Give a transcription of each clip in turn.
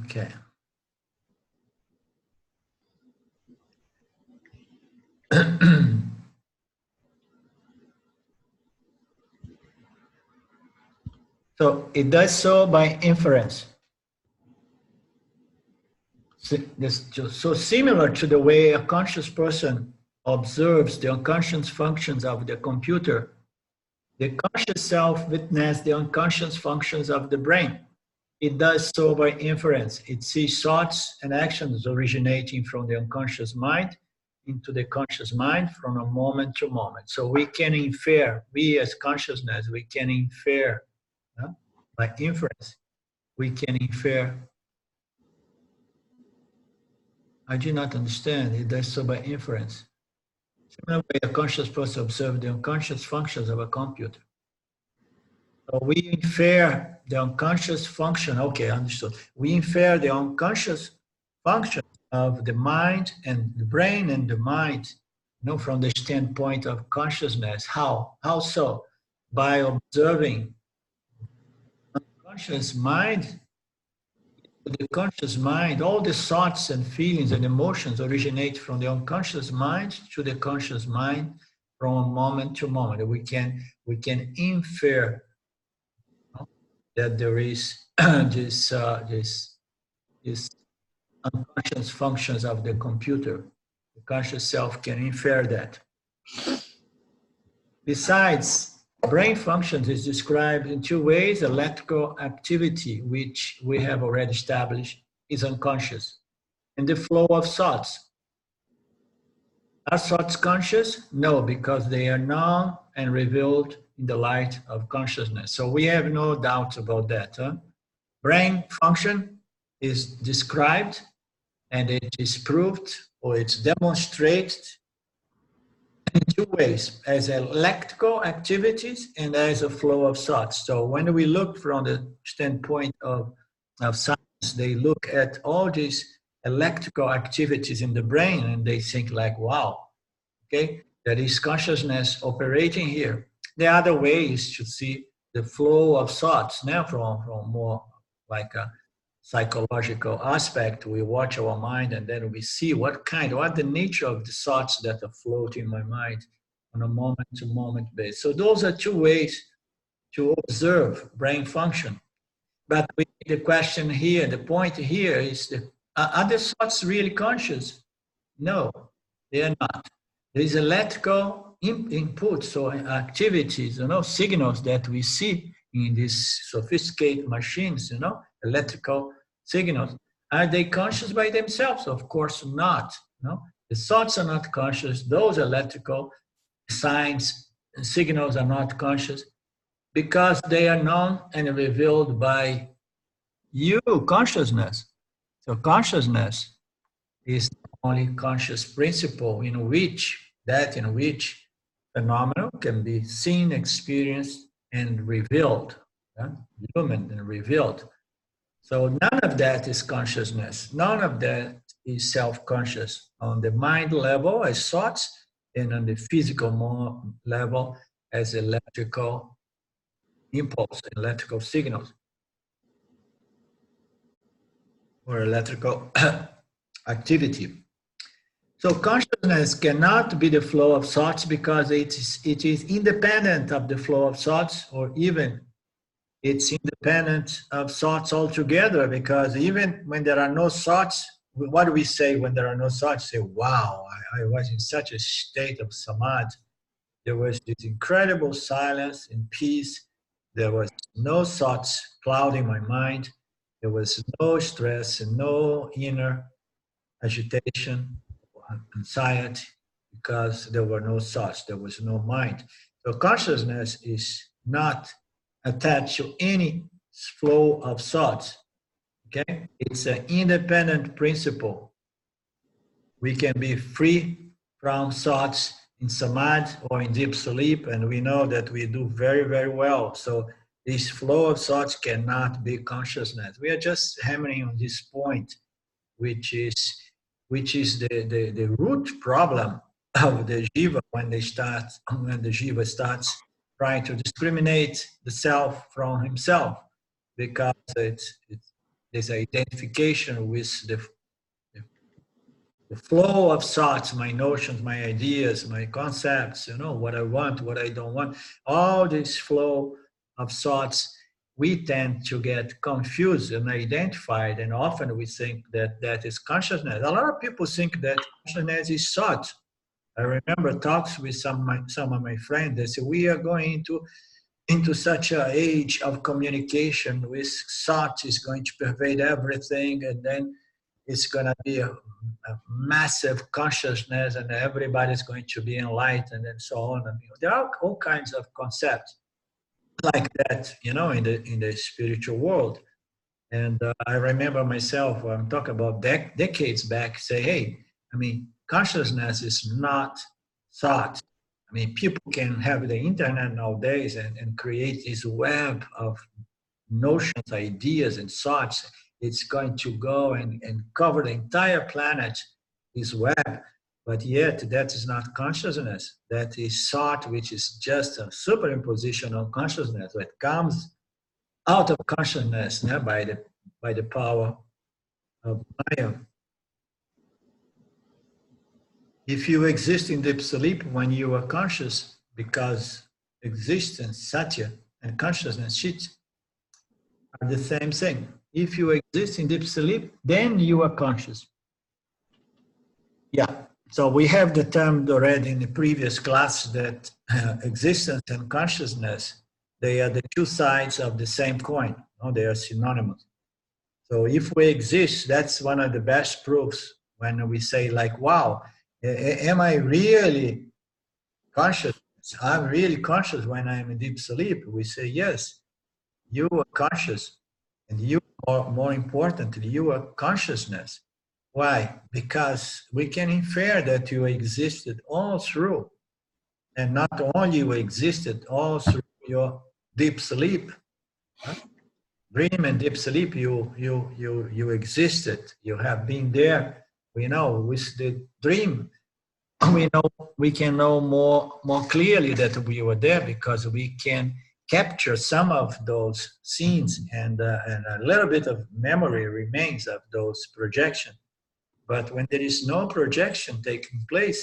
Okay. So it does so by inference. So similar to the way a conscious person observes the unconscious functions of the computer, the conscious self witnesses the unconscious functions of the brain. It does so by inference. It sees thoughts and actions originating from the unconscious mind into the conscious mind from a moment to moment. So we can infer, we as consciousness, we can infer by inference. We can infer. I do not understand. It does so by inference. Similar way, a conscious person observes the unconscious functions of a computer. So we infer the unconscious function. Okay, understood. We infer the unconscious function of the mind and the brain and the mind, from the standpoint of consciousness. How? How so? By observing conscious mind. The conscious mind, all the thoughts and feelings and emotions originate from the unconscious mind to the conscious mind from moment to moment. We can infer that there is this unconscious functions of the computer. The conscious self can infer that. Besides, brain functions is described in two ways. Electrical activity, which we have already established, is unconscious. And the flow of thoughts. Are thoughts conscious? No, because they are known and revealed in the light of consciousness. So we have no doubt about that. Brain function is described and it is proved or it's demonstrated in two ways, as electrical activities and as a flow of thoughts. So when we look from the standpoint of science, they look at all these electrical activities in the brain and they think like, wow, okay, there is consciousness operating here. The other way is to see the flow of thoughts now from more like a psychological aspect. We watch our mind and then we see what the nature of the thoughts that are floating in my mind on a moment to moment basis. So those are two ways to observe brain function. But the question here, the point here is, are the thoughts really conscious? No, they are not. There is electrical inputs or activities, signals that we see in these sophisticated machines, electrical signals. Are they conscious by themselves? Of course not. The thoughts are not conscious. Those electrical signs and signals are not conscious because they are known and revealed by you, consciousness. So consciousness is the only conscious principle in which phenomenon can be seen, experienced, and revealed, illumined and revealed. So none of that is consciousness. None of that is self-conscious on the mind level as thoughts, and on the physical level as electrical impulse, electrical signals, or electrical activity. So consciousness cannot be the flow of thoughts because it is independent of the flow of thoughts, or even it's independent of thoughts altogether, because even when there are no thoughts, what do we say when there are no thoughts? Say, wow, I was in such a state of samadhi. There was this incredible silence and peace. There was no thoughts clouding my mind. There was no stress and no inner agitation, anxiety, because there were no thoughts, there was no mind. So consciousness is not attached to any flow of thoughts. Okay, it's an independent principle. We can be free from thoughts in samadhi or in deep sleep, and we know that we do very, very well. So this flow of thoughts cannot be consciousness. We are just hammering on this point, which is the root problem of the jiva when the jiva starts trying to discriminate the self from himself, because this identification with the flow of thoughts, my notions, my ideas, my concepts, what I want, what I don't want, all this flow of thoughts, we tend to get confused and identified, and often we think that that is consciousness. A lot of people think that consciousness is thought. I remember talks with some of my friends. They say we are going into such an age of communication with thought is going to pervade everything, and then it's going to be a massive consciousness, and everybody's going to be enlightened, and so on. I mean, there are all kinds of concepts like that, in the spiritual world. And I remember myself, I'm talking about decades back, say, hey, I mean, consciousness is not thought. I mean, people can have the internet nowadays and create this web of notions, ideas, and thoughts. It's going to go and cover the entire planet, this web. But yet, that is not consciousness. That is thought, which is just a superimposition on consciousness that comes out of consciousness by the power of Maya. If you exist in deep sleep when you are conscious, because existence, satya, and consciousness, chit, are the same thing. If you exist in deep sleep, then you are conscious. Yeah. So we have determined already in the previous class that existence and consciousness, they are the two sides of the same coin. They are synonymous. So if we exist, that's one of the best proofs when we say like, wow, am I really conscious? I'm really conscious when I'm in deep sleep. We say, yes, you are conscious. And you are, more importantly, you are consciousness. Why? Because we can infer that you existed all through, and not only you existed all through your deep sleep. Dream and deep sleep, you existed. You have been there. We know with the dream, we can know more clearly that we were there because we can capture some of those scenes, and a little bit of memory remains of those projections. But when there is no projection taking place,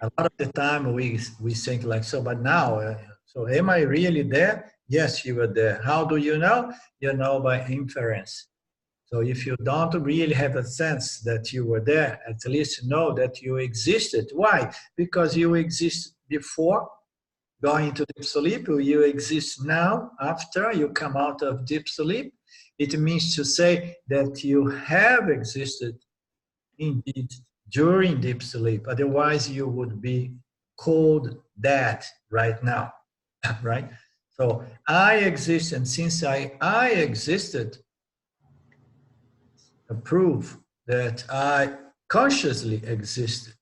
a lot of the time we think like, so, but now, so am I really there? Yes, you were there. How do you know? You know by inference. So if you don't really have a sense that you were there, at least know that you existed. Why? Because you exist before going into deep sleep, you exist now after you come out of deep sleep. It means to say that you have existed indeed during deep sleep. Otherwise, you would be cold dead right now, right? So I exist, and since I existed, a proof that I consciously existed.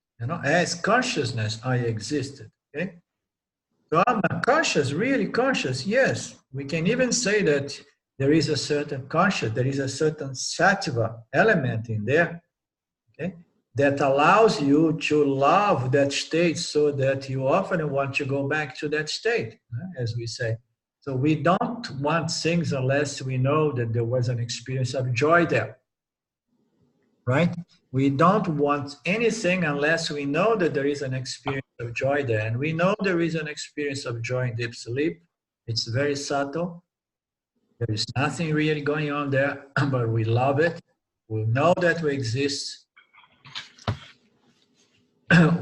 As consciousness, I existed. Okay. So I'm conscious, really conscious. Yes, we can even say that there is a certain conscious, there is a certain sattva element in there. Okay, that allows you to love that state so that you often want to go back to that state, as we say. So we don't want things unless we know that there was an experience of joy there, right? We don't want anything unless we know that there is an experience of joy there. And we know there is an experience of joy in deep sleep. It's very subtle. There is nothing really going on there, but we love it. We know that we exist.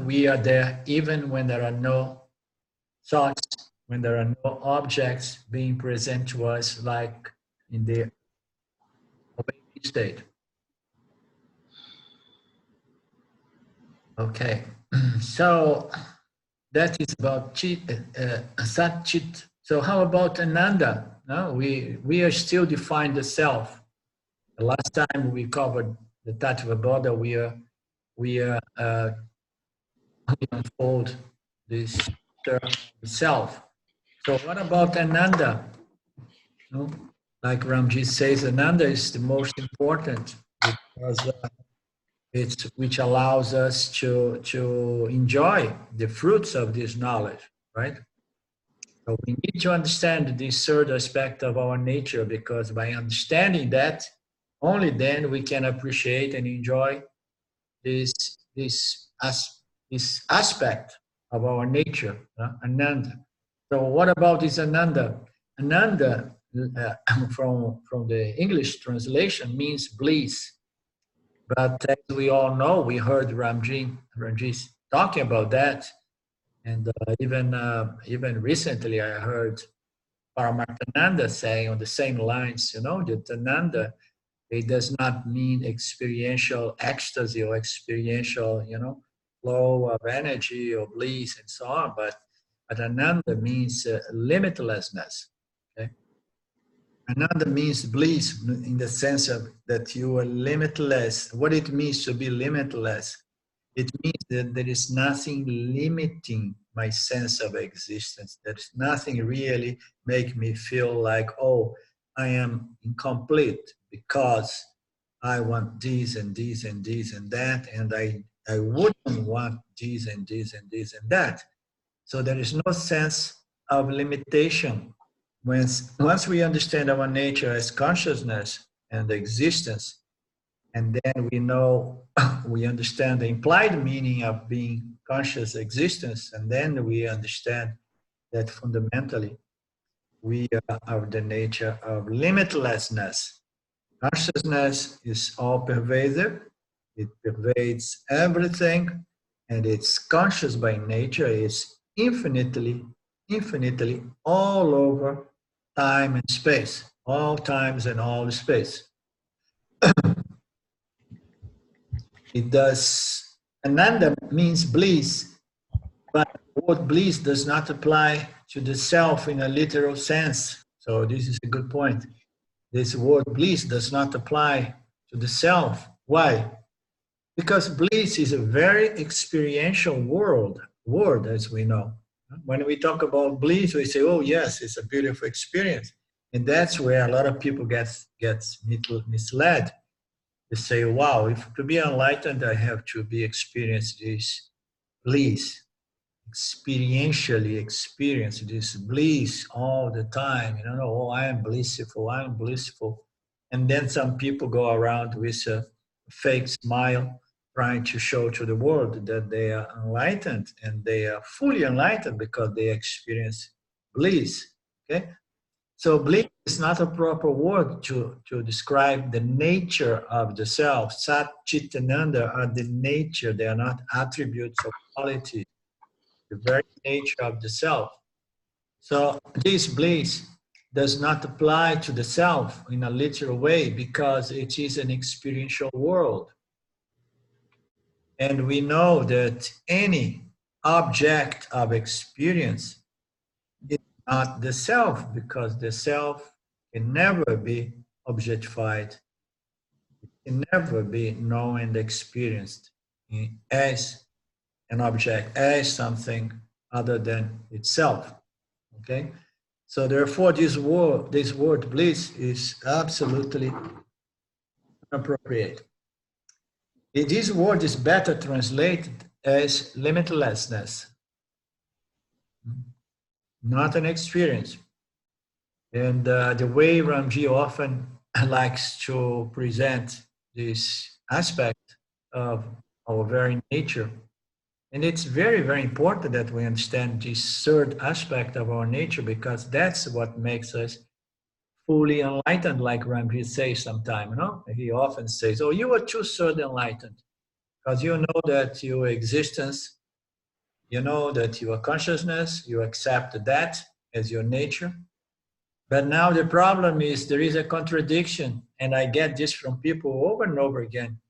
We are there even when there are no thoughts, when there are no objects being present to us, like in the awakened state. Okay, so that is about Sat Chit. So how about Ananda? No, we are still defining the self. The last time we covered the Tattva Bodha, we unfold this term self. So what about Ananda? No? Like Ramji says, Ananda is the most important because it's which allows us to enjoy the fruits of this knowledge, right? So we need to understand this third aspect of our nature, because by understanding that, Only then we can appreciate and enjoy this, this aspect of our nature, Ananda. So what about this Ananda? Ananda, from the English translation, means bliss. But as we all know, we heard Ramji talking about that, and even recently I heard Paramarthananda saying on the same lines, that Ananda, it does not mean experiential ecstasy or experiential, flow of energy or bliss and so on, but Ananda means limitlessness. Okay? Ananda means bliss in the sense of that you are limitless. What it means to be limitless? It means that there is nothing limiting my sense of existence. There's nothing really make me feel like, oh, I am incomplete because I want this and this and this and that, and I wouldn't want this and this and this and that. So there is no sense of limitation. Once we understand our nature as consciousness and existence, and then we know, we understand the implied meaning of being conscious existence, and then we understand that fundamentally we are of the nature of limitlessness. Consciousness is all pervasive, it pervades everything, and it's conscious by nature, it's infinitely all over time and space, all times and all space. It does, Ananda means bliss, but the word bliss does not apply to the self in a literal sense. So this is a good point. This word bliss does not apply to the self. Why? Because bliss is a very experiential word, as we know. When we talk about bliss, we say, oh yes, it's a beautiful experience. And that's where a lot of people gets misled. They say, wow, if to be enlightened, I have to be experience this bliss, experientially experience this bliss all the time. Oh, I am blissful, I am blissful. And then some people go around with a fake smile, trying to show to the world that they are enlightened, and they are fully enlightened because they experience bliss. Okay? So bliss is not a proper word to describe the nature of the self. Sat, Chit, and Ananda are the nature. They are not attributes or qualities, the very nature of the self. So this bliss does not apply to the self in a literal way because it is an experiential world. And we know that any object of experience is not the self, because the self can never be objectified, it can never be known and experienced as an object, as something other than itself. Okay? So therefore, this word bliss is absolutely inappropriate. This word is better translated as limitlessness, not an experience. And the way Ramji often likes to present this aspect of our very nature, and it's very, very important that we understand this third aspect of our nature, because that's what makes us fully enlightened, like Ramji says sometimes. He often says, oh, you are too third enlightened, because you know that your existence, you know that your consciousness, you accept that as your nature. But now the problem is there is a contradiction, and I get this from people over and over again.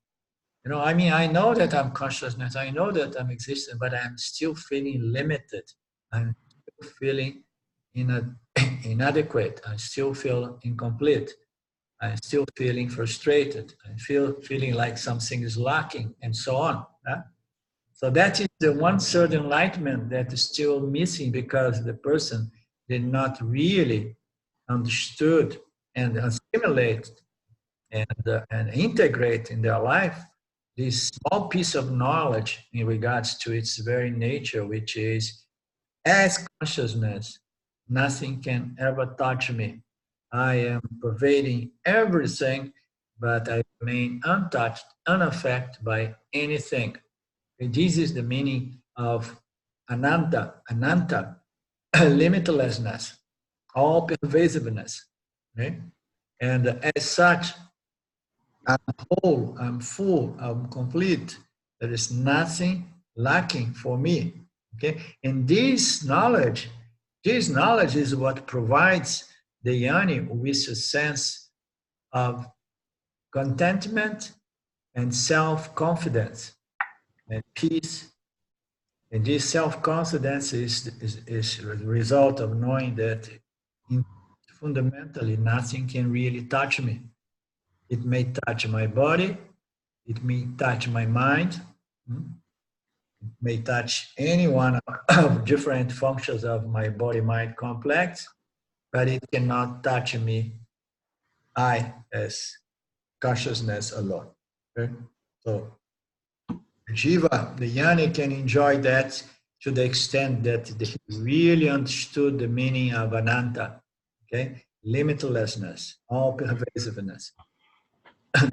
I know that I'm consciousness, I know that I'm existent, but I'm still feeling limited. I'm still feeling inadequate. I still feel incomplete. I'm still feeling frustrated. I'm feeling like something is lacking, and so on. So that is the one-third enlightenment that is still missing, because the person did not really understood and assimilate and integrate in their life this small piece of knowledge in regards to its very nature, which is, as consciousness, nothing can ever touch me. I am pervading everything but I remain untouched, unaffected by anything. And this is the meaning of ananta, limitlessness, all pervasiveness. Okay? And as such, I'm whole, I'm full, I'm complete. There is nothing lacking for me. Okay, and this knowledge is what provides the yoni with a sense of contentment and self-confidence and peace. And this self-confidence is the result of knowing that fundamentally nothing can really touch me. It may touch my body, it may touch my mind, it may touch any one of different functions of my body-mind complex, but it cannot touch me, I, as consciousness alone. Okay? So Jiva, the Yoni, can enjoy that to the extent that he really understood the meaning of Ananta, okay? Limitlessness, all pervasiveness,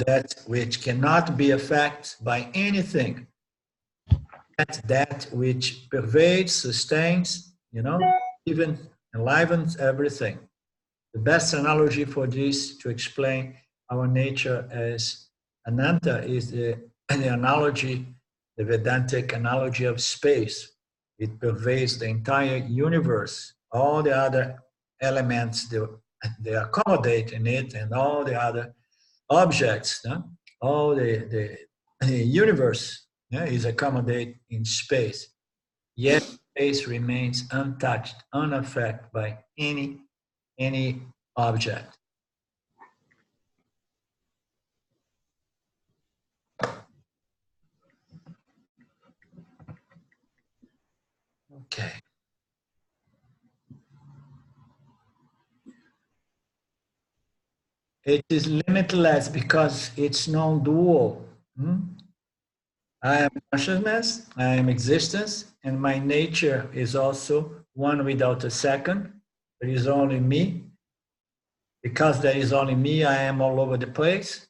that which cannot be affected by anything, that which pervades, sustains, even enlivens everything. The best analogy for this to explain our nature as Ananta is the analogy, the Vedantic analogy of space. It pervades the entire universe. All the other elements, they accommodate in it, and all the other objects, all the universe is accommodated in space. Yet space remains untouched, unaffected by any object. Okay. It is limitless because it's non-dual. I am consciousness, I am existence, and my nature is also one without a second. There is only me. Because there is only me, I am all over the place.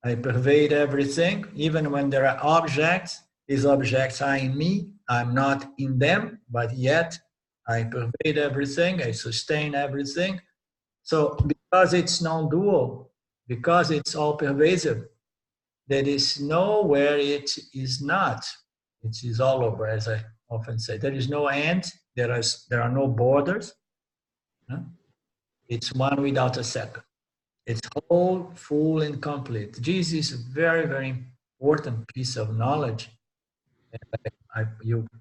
I pervade everything. Even when there are objects, these objects are in me. I'm not in them, but yet I pervade everything. I sustain everything. So because it's non-dual, because it's all pervasive, there is nowhere it is not. It is all over, as I often say. There is no end. There are no borders. It's one without a second. It's whole, full, and complete. This is a very, very important piece of knowledge.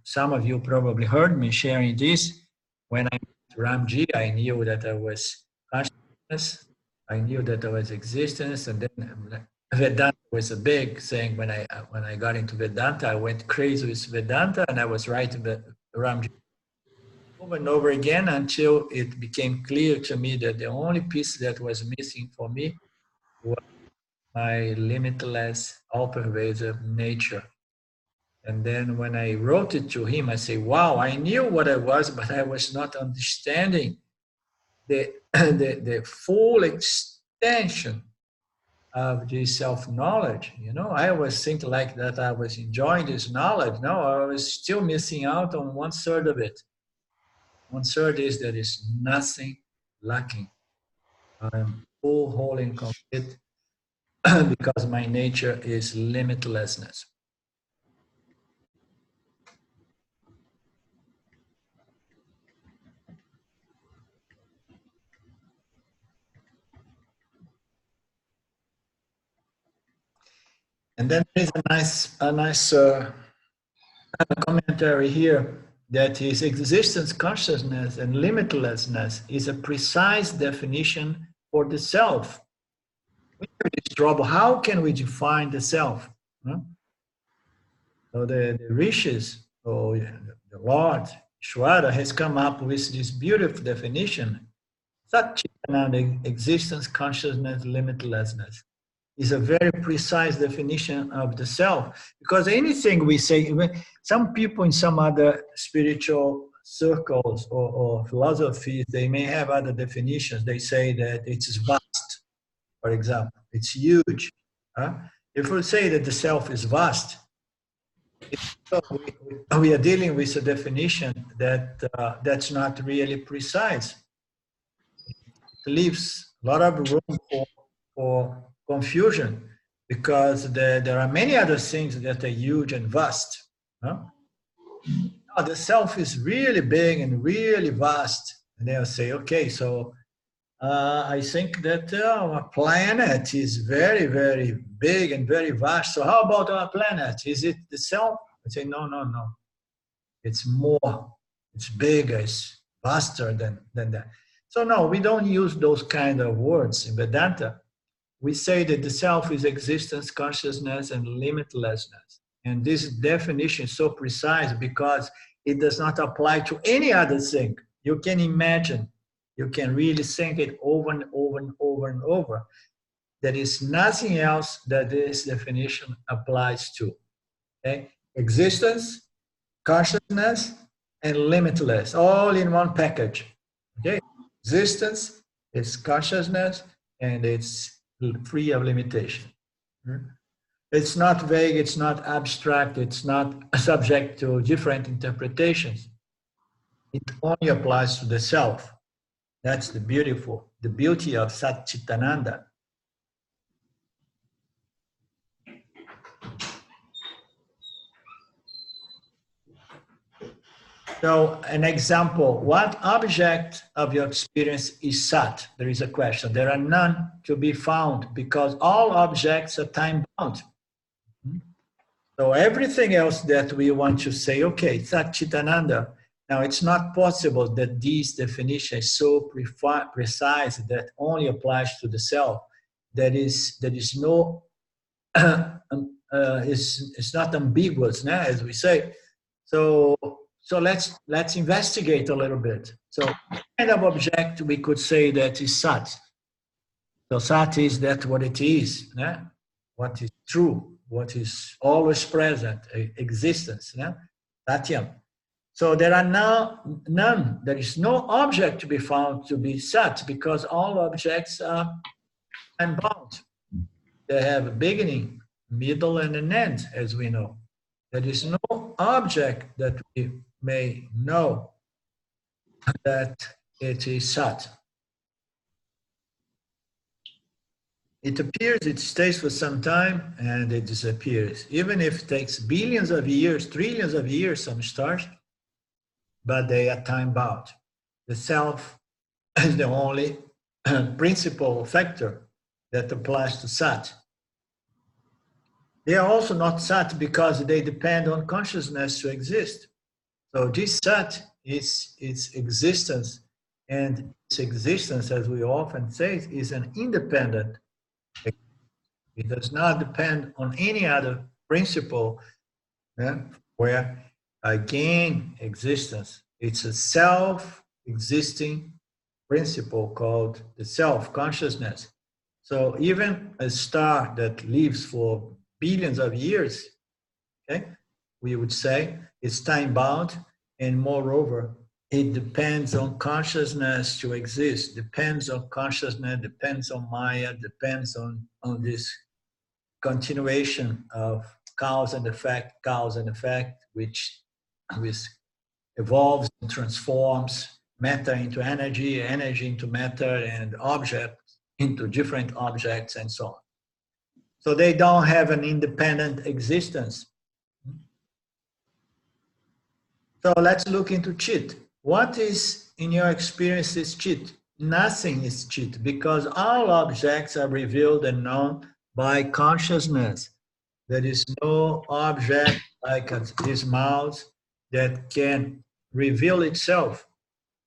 Some of you probably heard me sharing this. When I met Ramji, I knew that I was consciousness. I knew that I was existence, and then Vedanta was a big thing. When I got into Vedanta, I went crazy with Vedanta, and I was writing Ramji over and over again until it became clear to me that the only piece that was missing for me was my limitless, all-pervasive nature. And then when I wrote it to him, I say, wow, I knew what I was, but I was not understanding the full extension of this self-knowledge. I was thinking like that I was enjoying this knowledge. No, I was still missing out on 1/3 of it. 1/3 is there is nothing lacking. I'm full, whole, and complete because my nature is limitlessness. And then there is a nice commentary here that his existence, consciousness, and limitlessness is a precise definition for the self. We have this trouble. How can we define the self? So the rishis, or the Lord, Isvara, has come up with this beautiful definition. Satchitananda, existence, consciousness, limitlessness, is a very precise definition of the self. Because anything we say, some people in some other spiritual circles or philosophies, they may have other definitions. They say that it's vast. for example. It's huge. If we say that the self is vast, we are dealing with a definition that that's not really precise. It leaves a lot of room for confusion because there are many other things that are huge and vast. Now, the self is really big and really vast. And they'll say, okay, so I think that our planet is very, very big and very vast. So how about our planet? Is it the self? I say, no, no, no. It's more, it's bigger, it's vaster than that. So no, we don't use those kind of words in Vedanta. We say that the self is existence, consciousness, and limitlessness. And this definition is so precise because it does not apply to any other thing. You can imagine, you can really think it over and over and over and over. There is nothing else that this definition applies to. Okay? Existence, consciousness, and limitless, all in one package. Okay? Existence is consciousness, and it's free of limitation. It's not vague, it's not abstract, it's not subject to different interpretations. It only applies to the self. That's the beauty of Satchitananda. So an example, what object of your experience is Sat? There is a question. There are none to be found because all objects are time bound. So everything else that we want to say, okay, Satchitananda. Now it's not possible that this definition is so precise that only applies to the self. There is no, it's not ambiguous, as we say. So let's investigate a little bit. So what kind of object we could say that is Sat? So Sat is that what it is, what is true, what is always present, existence, Satyam. So there are none, there is no object to be found to be Sat because all objects are time bound. They have a beginning, middle, and an end, as we know. There is no object that we may know that it is Sat. It appears, it stays for some time, and it disappears. Even if it takes billions of years, trillions of years, some stars, but they are time bound. The self is the only principal factor that applies to Sat. They are also not Sat because they depend on consciousness to exist. So this Sat is its existence, and its existence, as we often say, is an independent. It does not depend on any other principle where I gain existence. It's a self-existing principle called the self-consciousness. So even a star that lives for billions of years, okay, we would say it's time-bound, and moreover, it depends on consciousness to exist, depends on consciousness, depends on Maya, depends on this continuation of cause and effect, which evolves and transforms matter into energy, energy into matter, and object into different objects, and so on. So they don't have an independent existence. So let's look into Chit. What is, in your experience, is Chit? Nothing is Chit, because all objects are revealed and known by consciousness. There is no object like this mouse that can reveal itself.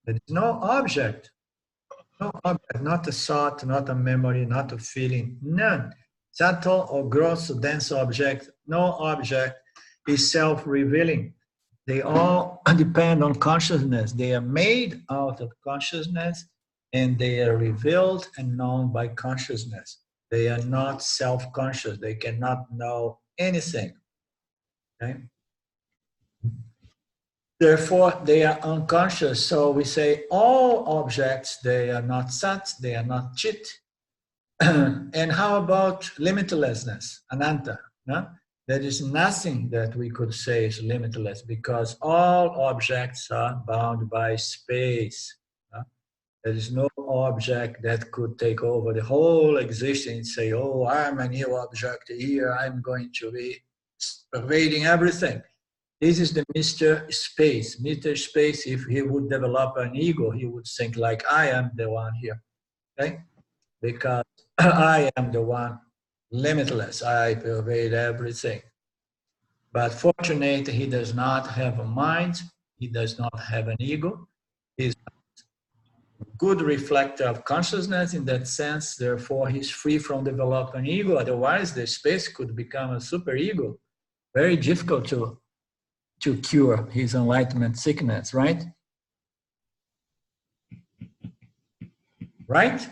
There is no object, not a thought, not a memory, not a feeling, none. Subtle or gross or dense object, no object is self-revealing. They all depend on consciousness. They are made out of consciousness, and they are revealed and known by consciousness. They are not self-conscious. They cannot know anything. Okay? Therefore, they are unconscious. So we say all objects, they are not Sat, they are not Chit. And how about limitlessness, Ananta? No? There is nothing that we could say is limitless because all objects are bound by space. No? There is no object that could take over the whole existence and say, oh, I'm a new object here, I'm going to be pervading everything. This is the Mr. Space. Mr. Space, if he would develop an ego, he would think like, I am the one here, okay? Because I am the one limitless. I pervade everything. But fortunately, he does not have a mind. He does not have an ego. He's a good reflector of consciousness in that sense. Therefore, he's free from developing ego. Otherwise, the space could become a super ego. Very difficult to cure his enlightenment sickness, right? Right?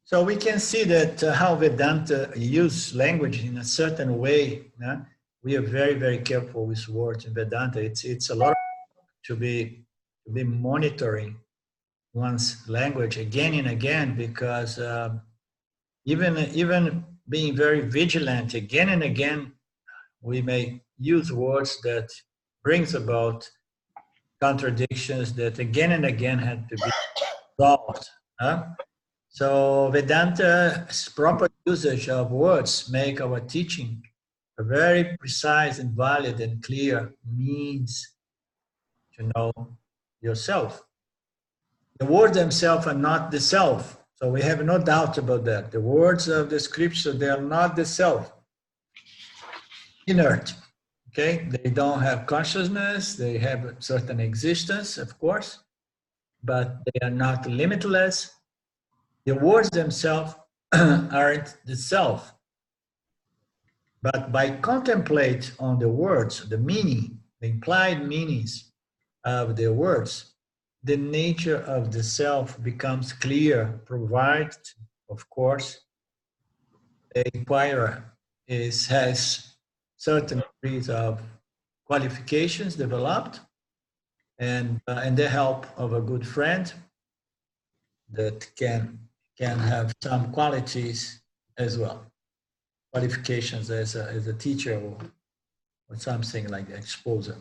So we can see that how Vedanta use language in a certain way. We are very, very careful with words in Vedanta. It's a lot to be monitoring one's language again and again, because even being very vigilant again and again, we may use words that brings about contradictions that again and again had to be solved. So Vedanta's proper usage of words make our teaching a very precise and valid and clear means to know yourself. The words themselves are not the self, so we have no doubt about that. The words of the scripture, they are not the self. Inert, okay? They don't have consciousness, they have a certain existence, of course, but they are not limitless. The words themselves aren't the self. But by contemplate on the words, the meaning, the implied meanings of the words, the nature of the self becomes clear, provided, of course, the inquirer has certain degrees of qualifications developed, and the help of a good friend that can have some qualities as well, qualifications as a teacher or something like that, exposure.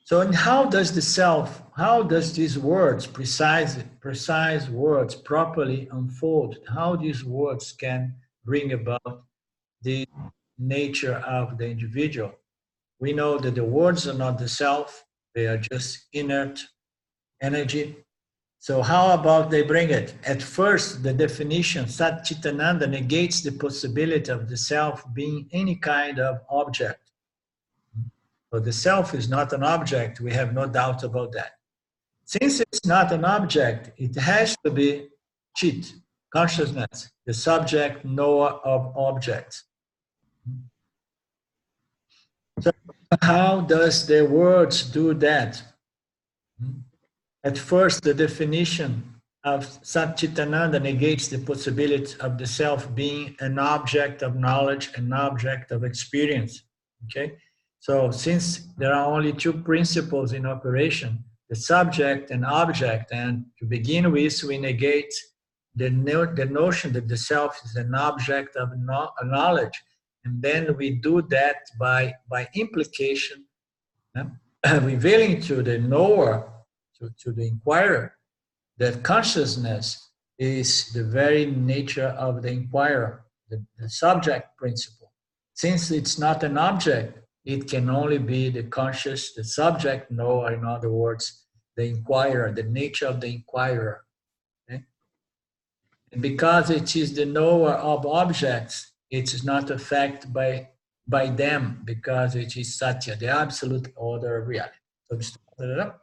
So, and how does these words, precise words, properly unfold? How these words can bring about the nature of the individual? We know that the words are not the self; they are just inert energy. So how about they bring it? At first, the definition, Sat Chitananda, negates the possibility of the self being any kind of object. So the self is not an object, we have no doubt about that. Since it's not an object, it has to be Chit, consciousness, the subject knower of objects. So how does the words do that? At first, the definition of Satchitananda negates the possibility of the self being an object of knowledge, an object of experience. Okay? So since there are only two principles in operation, the subject and object, and to begin with, we negate the notion that the self is an object of knowledge. And then we do that by implication, revealing to the knower, to the inquirer, that consciousness is the very nature of the inquirer, the subject principle. Since it's not an object, it can only be the conscious, the subject knower, in other words, the inquirer, the nature of the inquirer. Okay? And because it is the knower of objects, it is not affected by them, because it is Satya, the absolute order of reality. So,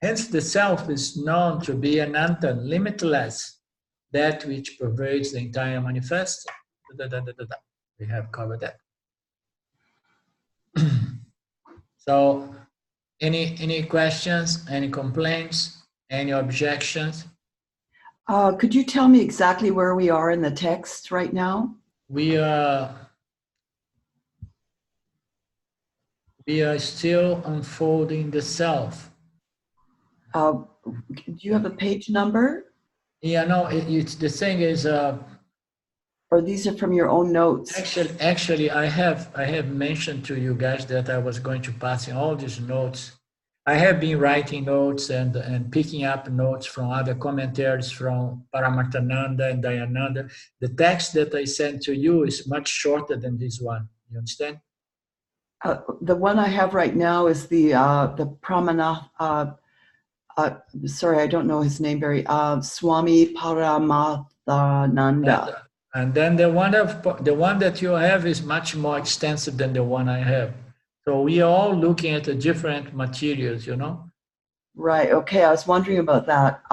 hence, the self is known to be Ananta, limitless, that which pervades the entire manifest. We have covered that. So, any questions, any complaints, any objections? Could you tell me exactly where we are in the text right now? We are We are still unfolding the self. Do you have a page number? Yeah, no, it's the thing is, Or these are from your own notes? actually, I have mentioned to you guys that I was going to pass in all these notes. I have been writing notes and picking up notes from other commentaries from Paramarthananda and Dayananda. The text that I sent to you is much shorter than this one. You understand? The one I have right now is the Pramana. Sorry, I don't know his name very. Swami Paramathananda. And then the one that you have is much more extensive than the one I have. So we are all looking at the different materials, you know. Right. Okay. I was wondering about that.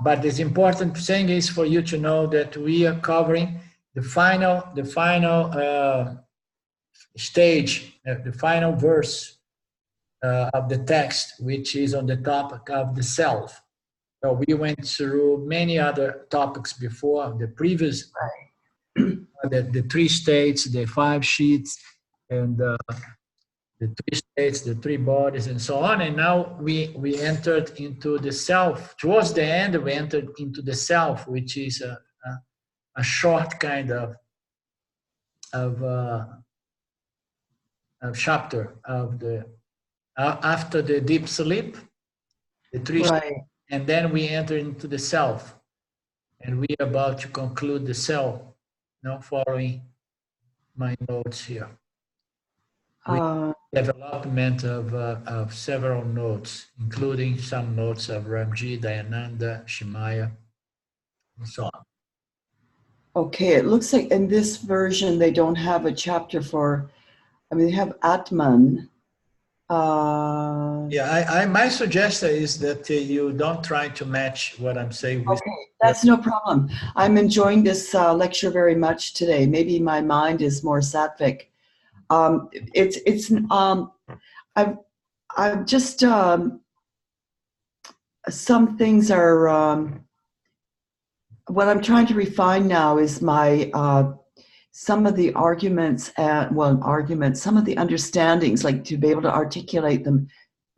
But this important thing is for you to know that we are covering the final stage, the final verse of the text, which is on the topic of the self. So we went through many other topics before, the previous, the three states, the 5 sheets, and the 3 states, the 3 bodies, and so on. And now we entered into the self. Towards the end, we entered into the self, which is a short kind of chapter of the after the deep sleep, the 3 Right. and then we enter into the self, and we are about to conclude the self. Now, following my notes here, development of several notes, including some notes of Ramji, Dayananda, Shimaya, and so on. Okay, it looks like in this version they don't have a chapter for. I mean, they have Atman. Yeah, my suggestion is that you don't try to match what I'm saying with. Okay, that's no problem. I'm enjoying this lecture very much today. Maybe my mind is more sattvic. I've just some things are. What I'm trying to refine now is my some of the arguments, some of the understandings, like to be able to articulate them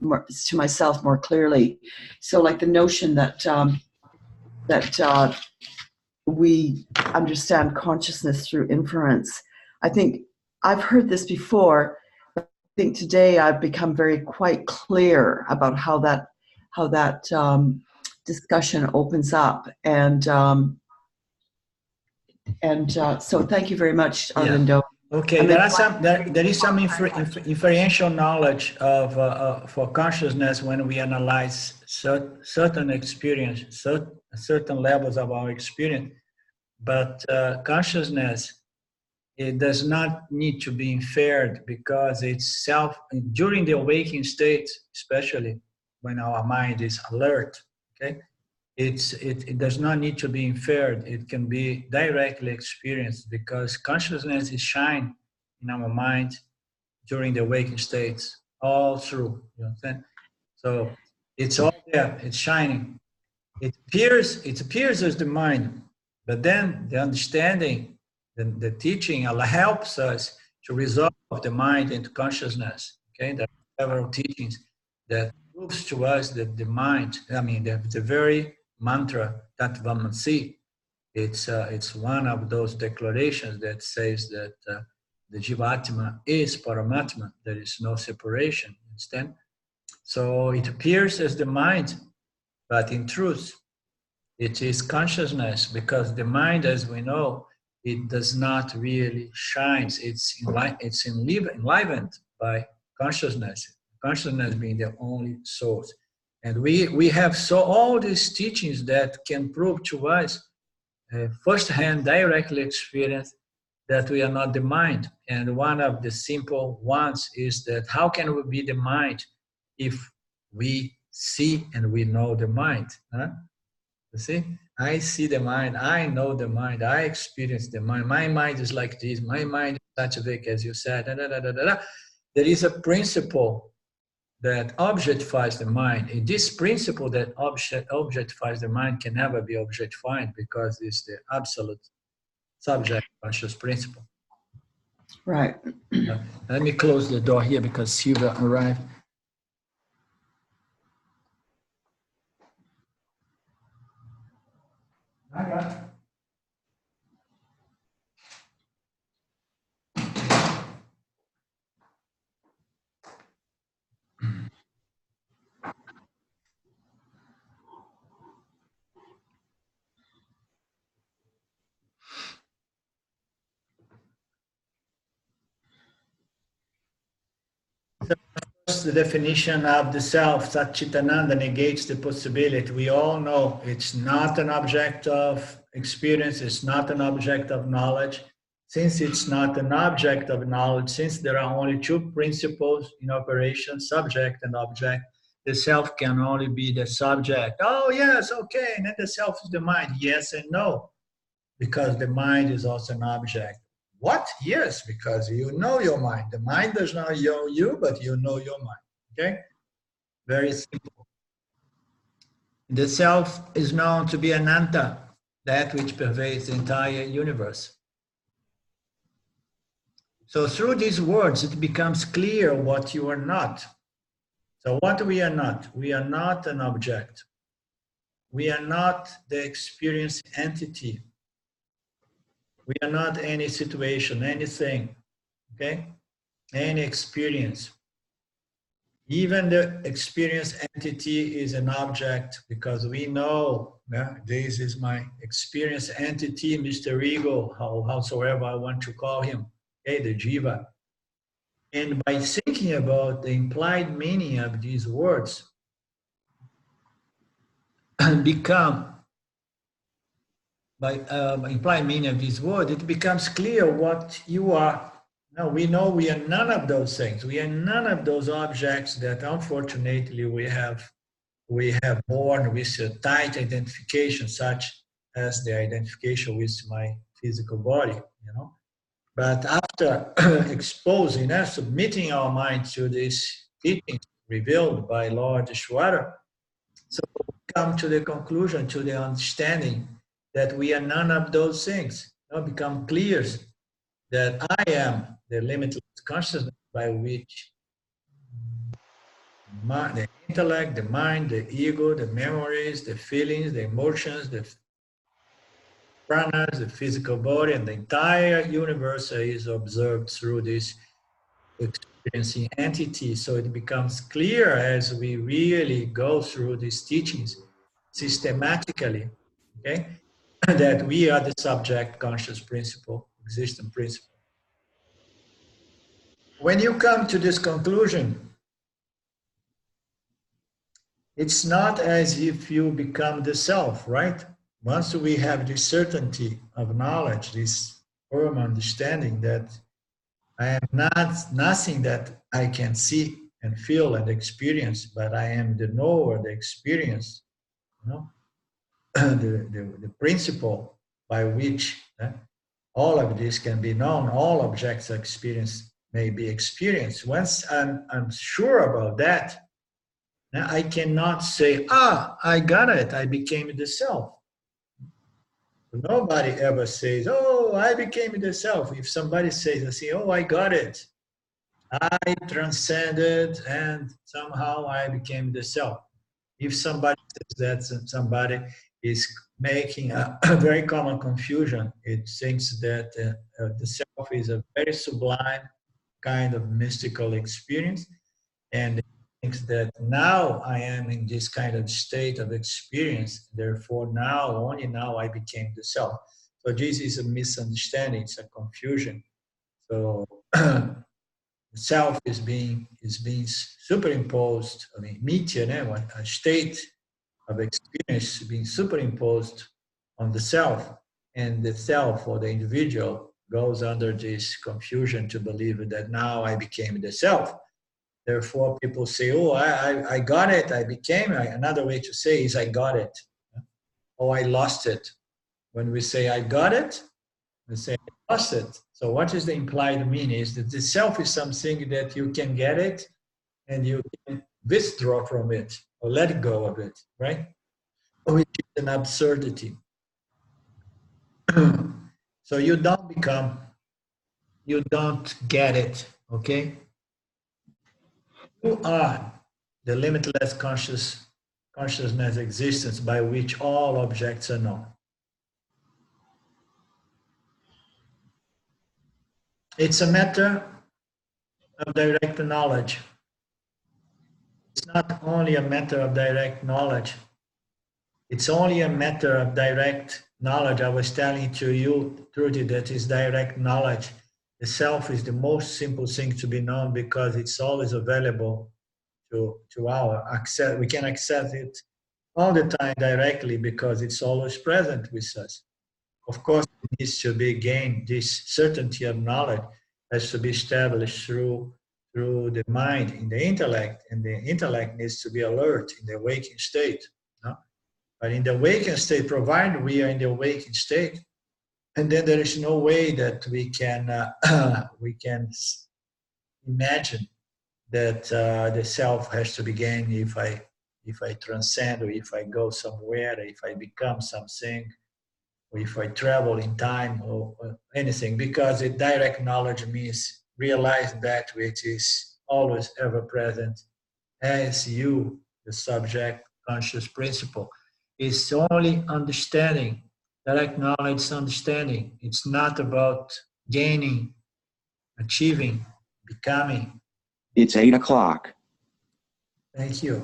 more, to myself more clearly. So, like the notion that we understand consciousness through inference. I think I've heard this before, but I think today I've become quite clear about how that discussion opens up, and so thank you very much, Arlindo. Yeah. Okay, there is some inferential knowledge of for consciousness when we analyze certain experience, certain levels of our experience. But consciousness, it does not need to be inferred, because it's during the awakening state, especially when our mind is alert. Okay, it does not need to be inferred. It can be directly experienced, because consciousness is shine in our mind during the awakening states, all through. You understand? So it's all there. It's shining. It appears as the mind, but then the understanding, the teaching helps us to resolve the mind into consciousness. Okay, there are several teachings that proves to us that the mind, the very mantra Tattva, it's one of those declarations that says that the Jivatma is Paramatma. There is no separation. Understand? So it appears as the mind, but in truth, it is consciousness, because the mind, as we know, it does not really shine. It's enlivened by consciousness. Consciousness being the only source. And we have all these teachings that can prove to us firsthand, directly experience that we are not the mind. And one of the simple ones is that how can we be the mind if we see and we know the mind? Huh? You see, I see the mind, I know the mind, I experience the mind. My mind is like this, my mind is Tattva, as you said. There is a principle that objectifies the mind. And this principle that objectifies the mind can never be objectified, because it's the absolute subject conscious principle. Right. Let me close the door here because Silva arrived. The definition of the self, Satchitananda, negates the possibility. We all know it's not an object of experience, it's not an object of knowledge. Since it's not an object of knowledge, since there are only two principles in operation, subject and object, the self can only be the subject. Oh, yes, okay, and then the self is the mind. Yes and no, because the mind is also an object. What? Yes, because you know your mind. The mind does not know you, but you know your mind. Okay? Very simple. The self is known to be Ananta, that which pervades the entire universe. So through these words, it becomes clear what you are not. So what we are not? We are not an object. We are not the experience entity. We are not any situation, anything. Okay? Any experience. Even the experience entity is an object because we know, yeah, this is my experience entity, Mr. Ego, howsoever I want to call him, okay, the Jiva. And by thinking about the implied meaning of these words, become, by implied meaning of these words, it becomes clear what you are. Now, we know we are none of those things. We are none of those objects that unfortunately we have born with a tight identification, such as the identification with my physical body, you know. But after exposing and submitting our mind to these teachings revealed by Lord Isvara, so we come to the conclusion, to the understanding that we are none of those things. Now become clear that I am the limitless consciousness by which the intellect, the mind, the ego, the memories, the feelings, the emotions, the pranas, the physical body, and the entire universe is observed through this experiencing entity. So it becomes clear as we really go through these teachings systematically, okay, that we are the subject conscious principle, existent principle. When you come to this conclusion, it's not as if you become the self, right? Once we have this certainty of knowledge, this firm understanding that I am not nothing that I can see and feel and experience, but I am the knower, the experience, you know, the principle by which all of this can be known, all objects of experience may be experienced. Once I'm sure about that, now, I cannot say, I got it, I became the self. Nobody ever says, oh, I became the self. If somebody says, I say, oh, I got it, I transcended and somehow I became the self. If somebody says that, somebody is making a very common confusion. It thinks that the self is a very sublime kind of mystical experience, and thinks that now I am in this kind of state of experience, therefore now, only now I became the self. So this is a misunderstanding, it's a confusion. So self is being superimposed, I mean, mitya, a state of experience being superimposed on the self, and the self or the individual goes under this confusion to believe that now I became the self. Therefore, people say, oh, I got it, I became. Another way to say is I got it. Oh, I lost it. When we say I got it, we say I lost it. So what is the implied meaning? Is that the self is something that you can get it and you can withdraw from it or let go of it, right? Which is an absurdity. So you don't become you don't get it, okay? You are the limitless consciousness existence by which all objects are known. It's a matter of direct knowledge. It's not only a matter of direct knowledge. It's only a matter of direct knowledge. I was telling to you, Trudy, that is direct knowledge. The self is the most simple thing to be known because it's always available to our access. We can access it all the time directly because it's always present with us. Of course, it needs to be gained. This certainty of knowledge has to be established through the mind, in the intellect, and the intellect needs to be alert in the waking state. No? But in the waking state, provided we are in the waking state, and then there is no way that we can imagine that the self has to be gained if I transcend, or if I go somewhere, or if I become something, or if I travel in time, or anything, because the direct knowledge means realize that which is always ever present as you, the subject conscious principle. It's only understanding. Direct knowledge is understanding. It's not about gaining, achieving, becoming. It's 8 o'clock. Thank you.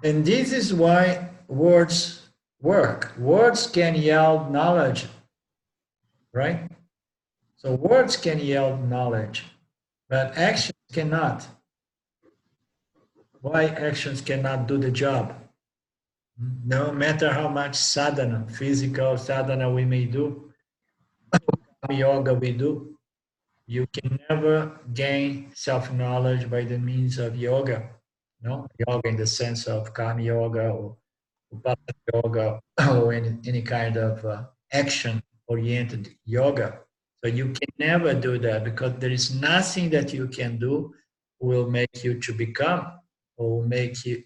And this is why words work. Words can yield knowledge, right? So words can yield knowledge, but actions cannot. Why actions cannot do the job? No matter how much sadhana, physical sadhana we may do, yoga we do, you can never gain self-knowledge by the means of yoga. No, yoga in the sense of karma yoga or Vipassana yoga or any kind of action-oriented yoga. So you can never do that because there is nothing that you can do will make you to become or make you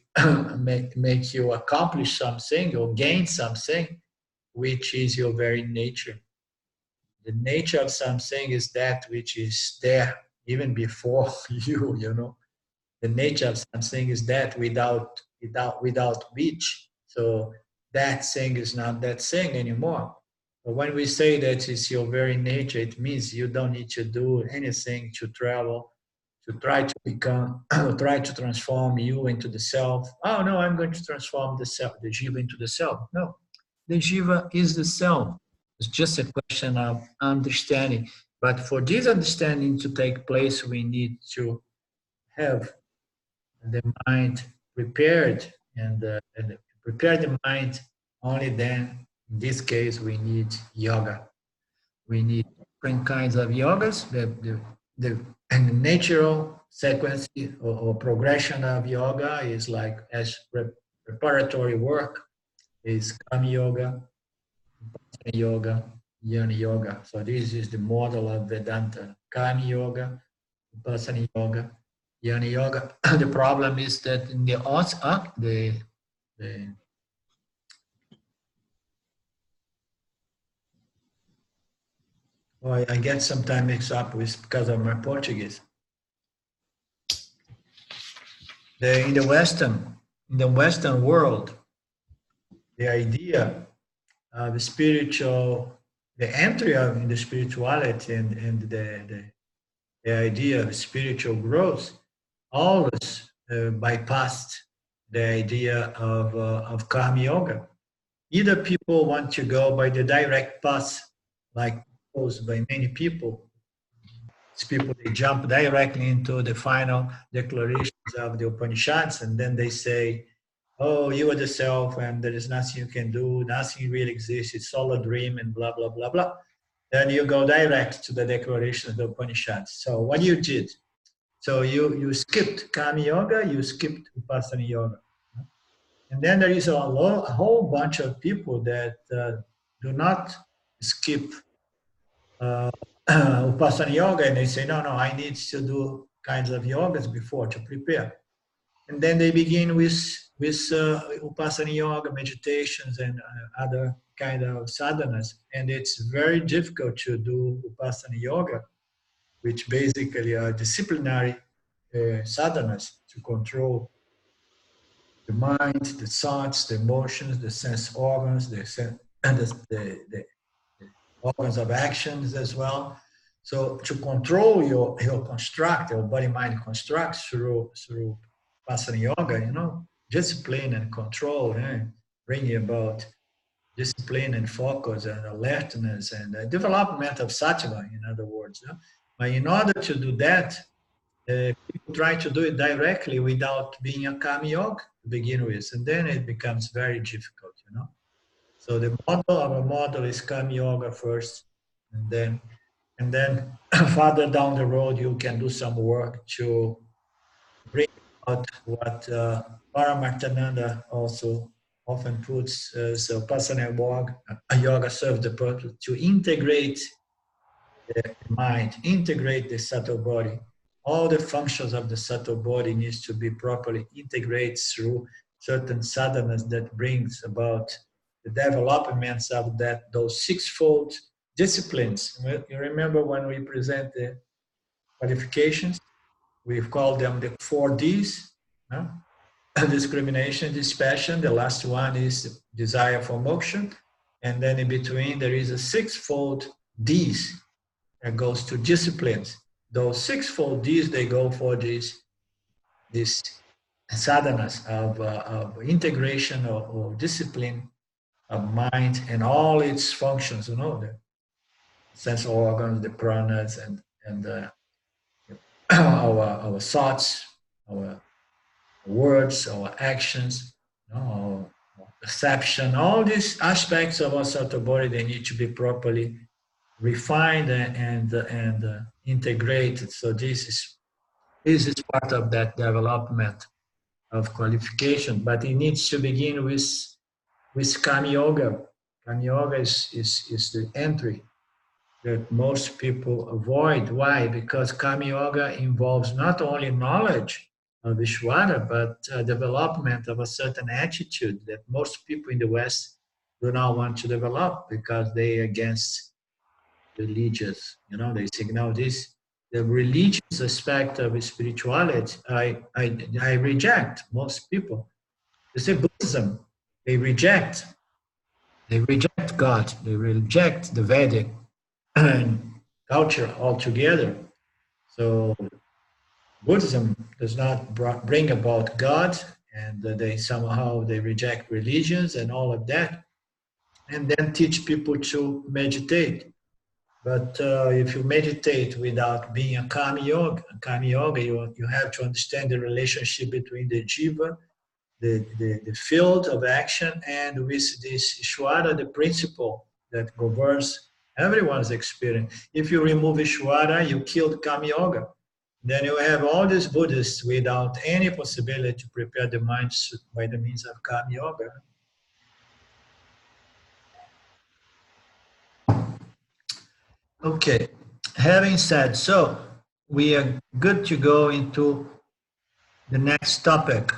make you accomplish something or gain something, which is your very nature. The nature of something is that which is there even before you. You know, the nature of something is that without which. So that thing is not that thing anymore. But when we say that it's your very nature, it means you don't need to do anything to travel, to try to become, try to transform you into the self. Oh no, I'm going to transform the self, the jiva into the self. No, the jiva is the self. It's just a question of understanding. But for this understanding to take place, we need to have the mind prepared, and prepare the mind. Only then, in this case, we need yoga. We need different kinds of yogas. And the natural sequence or progression of yoga is like as preparatory work is Kama yoga, yoga, Jnana yoga. So this is the model of Vedanta. Kama yoga, Vipassana yoga, Jnana yoga. The problem is that in the I get sometimes mixed up with because of my Portuguese. In the Western world, the idea of the spiritual, the entry in the spirituality and the idea of spiritual growth always bypassed the idea of karma yoga. Either people want to go by the direct path, like proposed by many people. These people, they jump directly into the final declarations of the Upanishads, and then they say, oh, you are the self, and there is nothing you can do, nothing really exists, it's all a dream, and blah, blah, blah, blah. Then you go direct to the declaration of the Upanishads. So what you did, so you skipped Kama Yoga, you skipped Vipassana Yoga. And then there is a whole bunch of people that do not skip Vipassana Yoga, and they say, no, I need to do kinds of yogas before to prepare. And then they begin with with Upasana Yoga, meditations, and other kind of sadhanas. And it's very difficult to do Upasana Yoga, which basically are disciplinary sadhanas to control the mind, the thoughts, the emotions, the sense organs, the organs of actions as well. So to control your construct, your body-mind constructs through Vipassana Yoga, you know, discipline and control, bringing about discipline and focus and alertness and development of sattva, in other words. But in order to do that, people try to do it directly without being a Kami Yoga to begin with, and then it becomes very difficult, you know. So the our model is Kami Yoga first, and then farther down the road you can do some work to bring out what Paramarthananda also often puts as Vipassana Yoga serves the purpose to integrate the mind, integrate the subtle body. All the functions of the subtle body needs to be properly integrated through certain sadhanas that brings about the developments of those sixfold disciplines. You remember when we present the qualifications, we've called them the 4Ds, discrimination, dispassion. The last one is desire for moksha. And then in between, there is a sixfold Ds that goes to disciplines. Those sixfold Ds, they go for these sadhanas of integration or discipline of mind and all its functions, you know, the sense organs, the pranas, and our thoughts, our words, our actions, you know, our perception, all these aspects of our subtle body, they need to be properly refined and integrated. So this is part of that development of qualification, but it needs to begin with Kami Yoga. Kami Yoga is the entry that most people avoid. Why? Because Kami Yoga involves not only knowledge of Isvara, but development of a certain attitude that most people in the West do not want to develop because they are against religious. You know, they say, no, the religious aspect of spirituality, I reject. Most people. They say Buddhism, they reject God, they reject the Vedic culture altogether. So Buddhism does not bring about God, and they reject religions and all of that, and then teach people to meditate. But if you meditate without being a Kami Yoga, you have to understand the relationship between the jiva, the field of action, and with this Ishvara, the principle that governs everyone's experience. If you remove Ishvara, you killed Kami Yoga. Then you have all these Buddhists without any possibility to prepare the mind by the means of Kami Yoga. Okay, having said so, we are good to go into the next topic.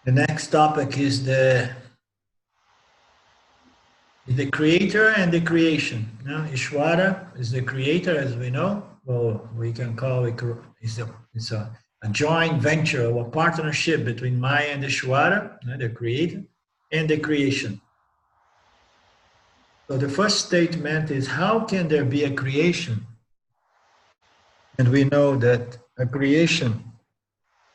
The next topic is the creator and the creation. Now, Ishvara is the creator, as we know. Well, we can call it it's a joint venture or a partnership between Maya and Ishvara, the creator, and the creation. So the first statement is, how can there be a creation? And we know that a creation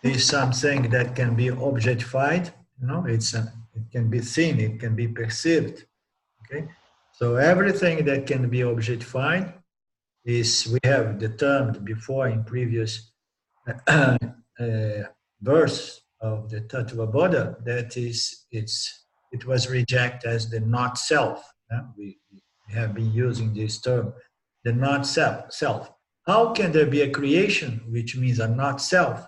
is something that can be objectified. You know, it can be seen, it can be perceived. Okay, so everything that can be objectified is, we have determined before in previous verse of the Tattva Bodha, that it was rejected as the not self. We have been using this term, the not self. How can there be a creation which means a not self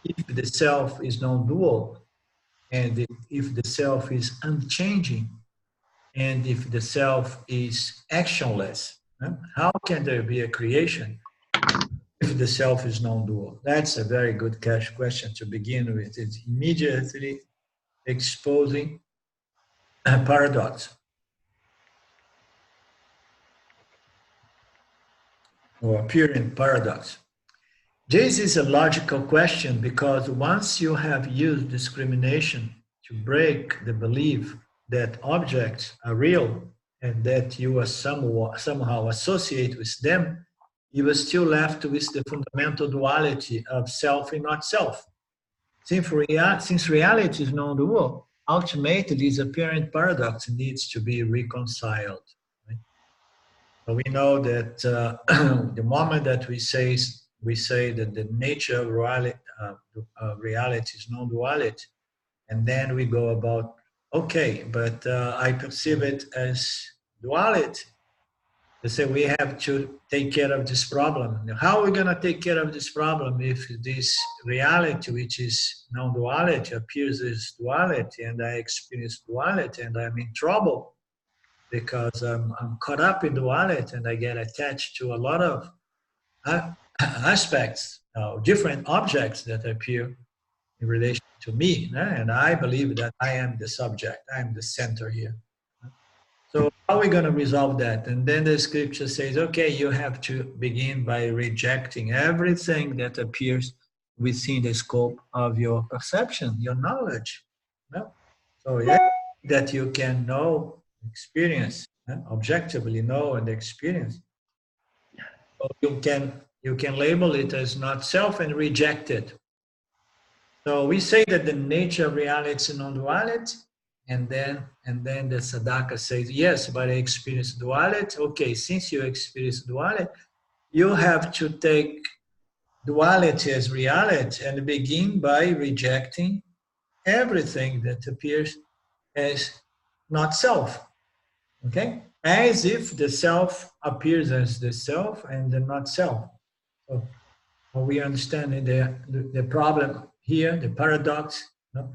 if the self is non-dual, and if the self is unchanging, and if the self is actionless? How can there be a creation if if the self is non-dual? That's a very good question to begin with. It's immediately exposing a paradox or appearing paradox. This is a logical question because once you have used discrimination to break the belief that objects are real and that you are somehow associate with them, you are still left with the fundamental duality of self and not self. Since reality is non-dual, ultimately this apparent paradox needs to be reconciled. Right? So we know that the moment that we say that the nature of reality is non-duality, and then we go about, okay, but I perceive it as duality. They say we have to take care of this problem. How are we going to take care of this problem if this reality, which is non-duality, appears as duality, and I experience duality, and I'm in trouble because I'm caught up in duality, and I get attached to a lot of aspects, different objects that appear in relation to me, and I believe that I am the subject, I am the center here. So how are we going to resolve that? And then the scripture says, okay, you have to begin by rejecting everything that appears within the scope of your perception, your knowledge. No? So that you can know, experience, objectively know and experience. So you can label it as not self and reject it. So we say that the nature of reality is non-duality. And then the Sadhaka says, yes, but I experience duality. Okay, since you experience duality, you have to take duality as reality and begin by rejecting everything that appears as not self. Okay? As if the self appears as the self and the not self. So we understand the problem here, the paradox. No?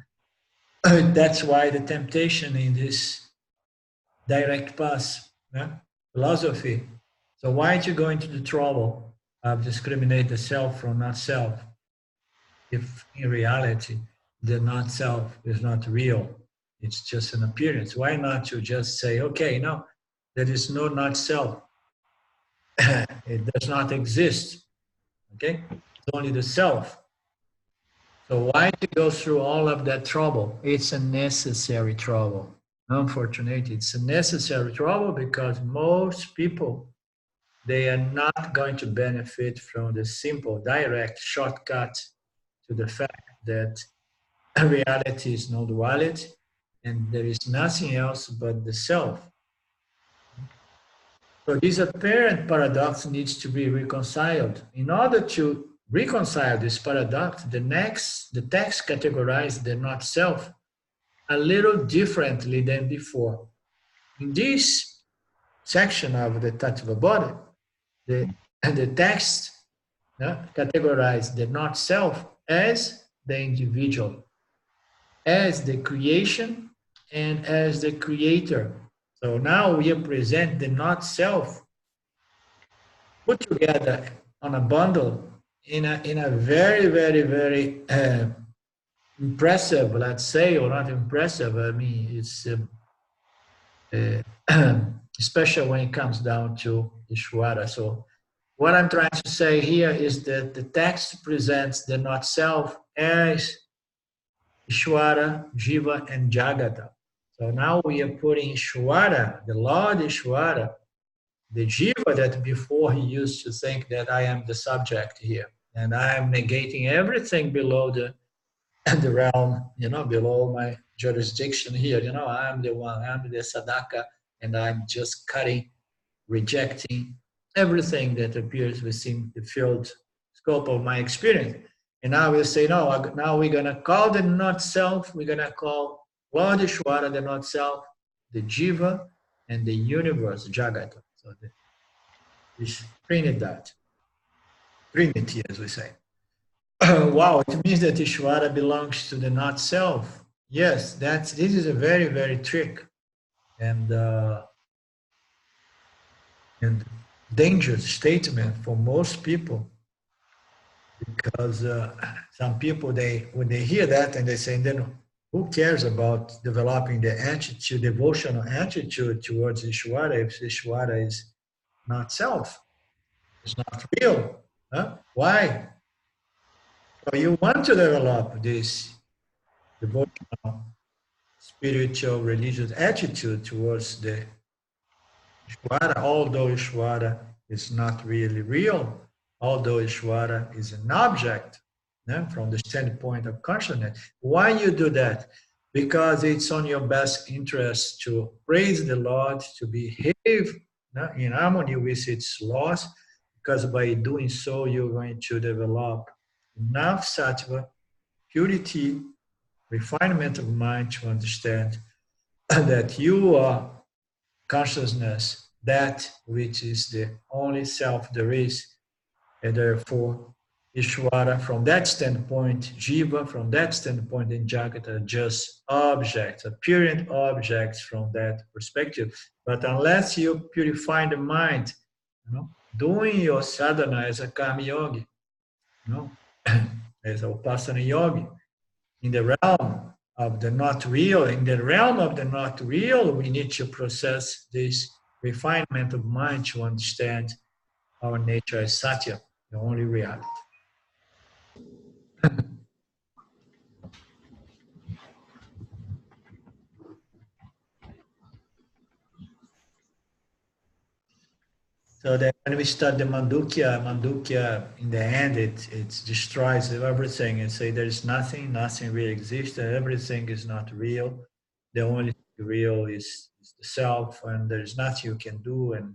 That's why the temptation in this direct path philosophy. So why don't you go into the trouble of discriminate the self from not self if in reality the not self is not real? It's just an appearance. Why not you just say, okay, no, there is no not self. It does not exist. Okay? It's only the self. So why to go through all of that trouble? It's a necessary trouble. Unfortunately, it's a necessary trouble because most people, they are not going to benefit from the simple, direct shortcut to the fact that reality is no duality and there is nothing else but the self. So this apparent paradox needs to be reconciled. In order to reconcile this paradox, the text categorizes the not self a little differently than before. In this section of the Tattva Bodha, the text categorizes the not self as the individual, as the creation, and as the creator. So now we present the not self put together on a bundle in a very, very, very impressive, let's say, or not impressive. I mean, it's especially when it comes down to Isvara. So what I'm trying to say here is that the text presents the not self as Isvara, Jiva, and Jagata. So now we are putting Isvara, the Lord Isvara, the Jiva that before he used to think that I am the subject here, and I am negating everything below the realm, below my jurisdiction here. I'm the one, I'm the Sadhaka, and I'm just cutting, rejecting everything that appears within the field scope of my experience. And now we'll say, no, now we're going to call the not self, we're going to call Lord Ishvara the not self, the Jiva, and the universe, Jagata. So this Trinity, as we say. Wow, it means that Ishvara belongs to the not self. Yes, this is a very, very trick and dangerous statement for most people because some people, when they hear that and they say, then who cares about developing the attitude, devotional attitude towards Ishvara if Ishvara is not self, it's not real? Huh? Why? So you want to develop this devotional, spiritual, religious attitude towards the Ishvara, although Ishvara is not really real, although Ishvara is an object, from the standpoint of consciousness. Why you do that? Because it's on your best interest to praise the Lord, to behave in harmony with its laws, because by doing so, you're going to develop enough sattva, purity, refinement of mind to understand that you are consciousness, that which is the only self there is, and therefore Ishvara, from that standpoint, Jiva, from that standpoint, in Jagat, are just objects, apparent objects from that perspective. But unless you purify the mind, doing your sadhana as a karma yogi, as a upasana yogi, in the realm of the not real, we need to process this refinement of mind to understand our nature as Satya, the only reality. So that when we start the Mandukya in the end, it destroys everything and say there is nothing really exists, everything is not real. The only thing real is the self, and there is nothing you can do. And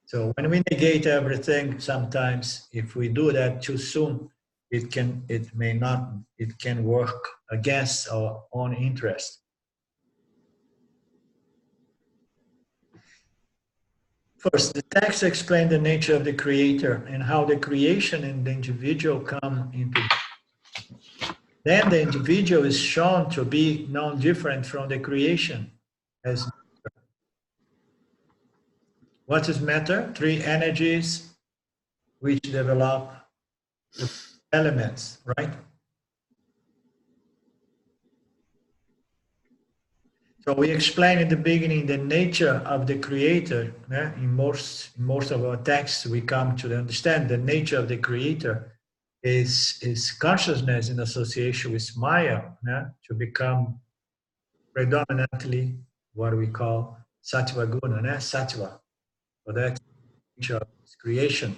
so when we negate everything, sometimes if we do that too soon, it can work against our own interest. First, the text explains the nature of the creator and how the creation and the individual come into. Then the individual is shown to be non-different from the creation as matter. What is matter? Three energies which develop the elements, right? So we explained in the beginning the nature of the creator. In most of our texts, we come to understand the nature of the creator is consciousness in association with Maya, to become predominantly what we call Sattva Guna, Sattva. So that's the nature of creation.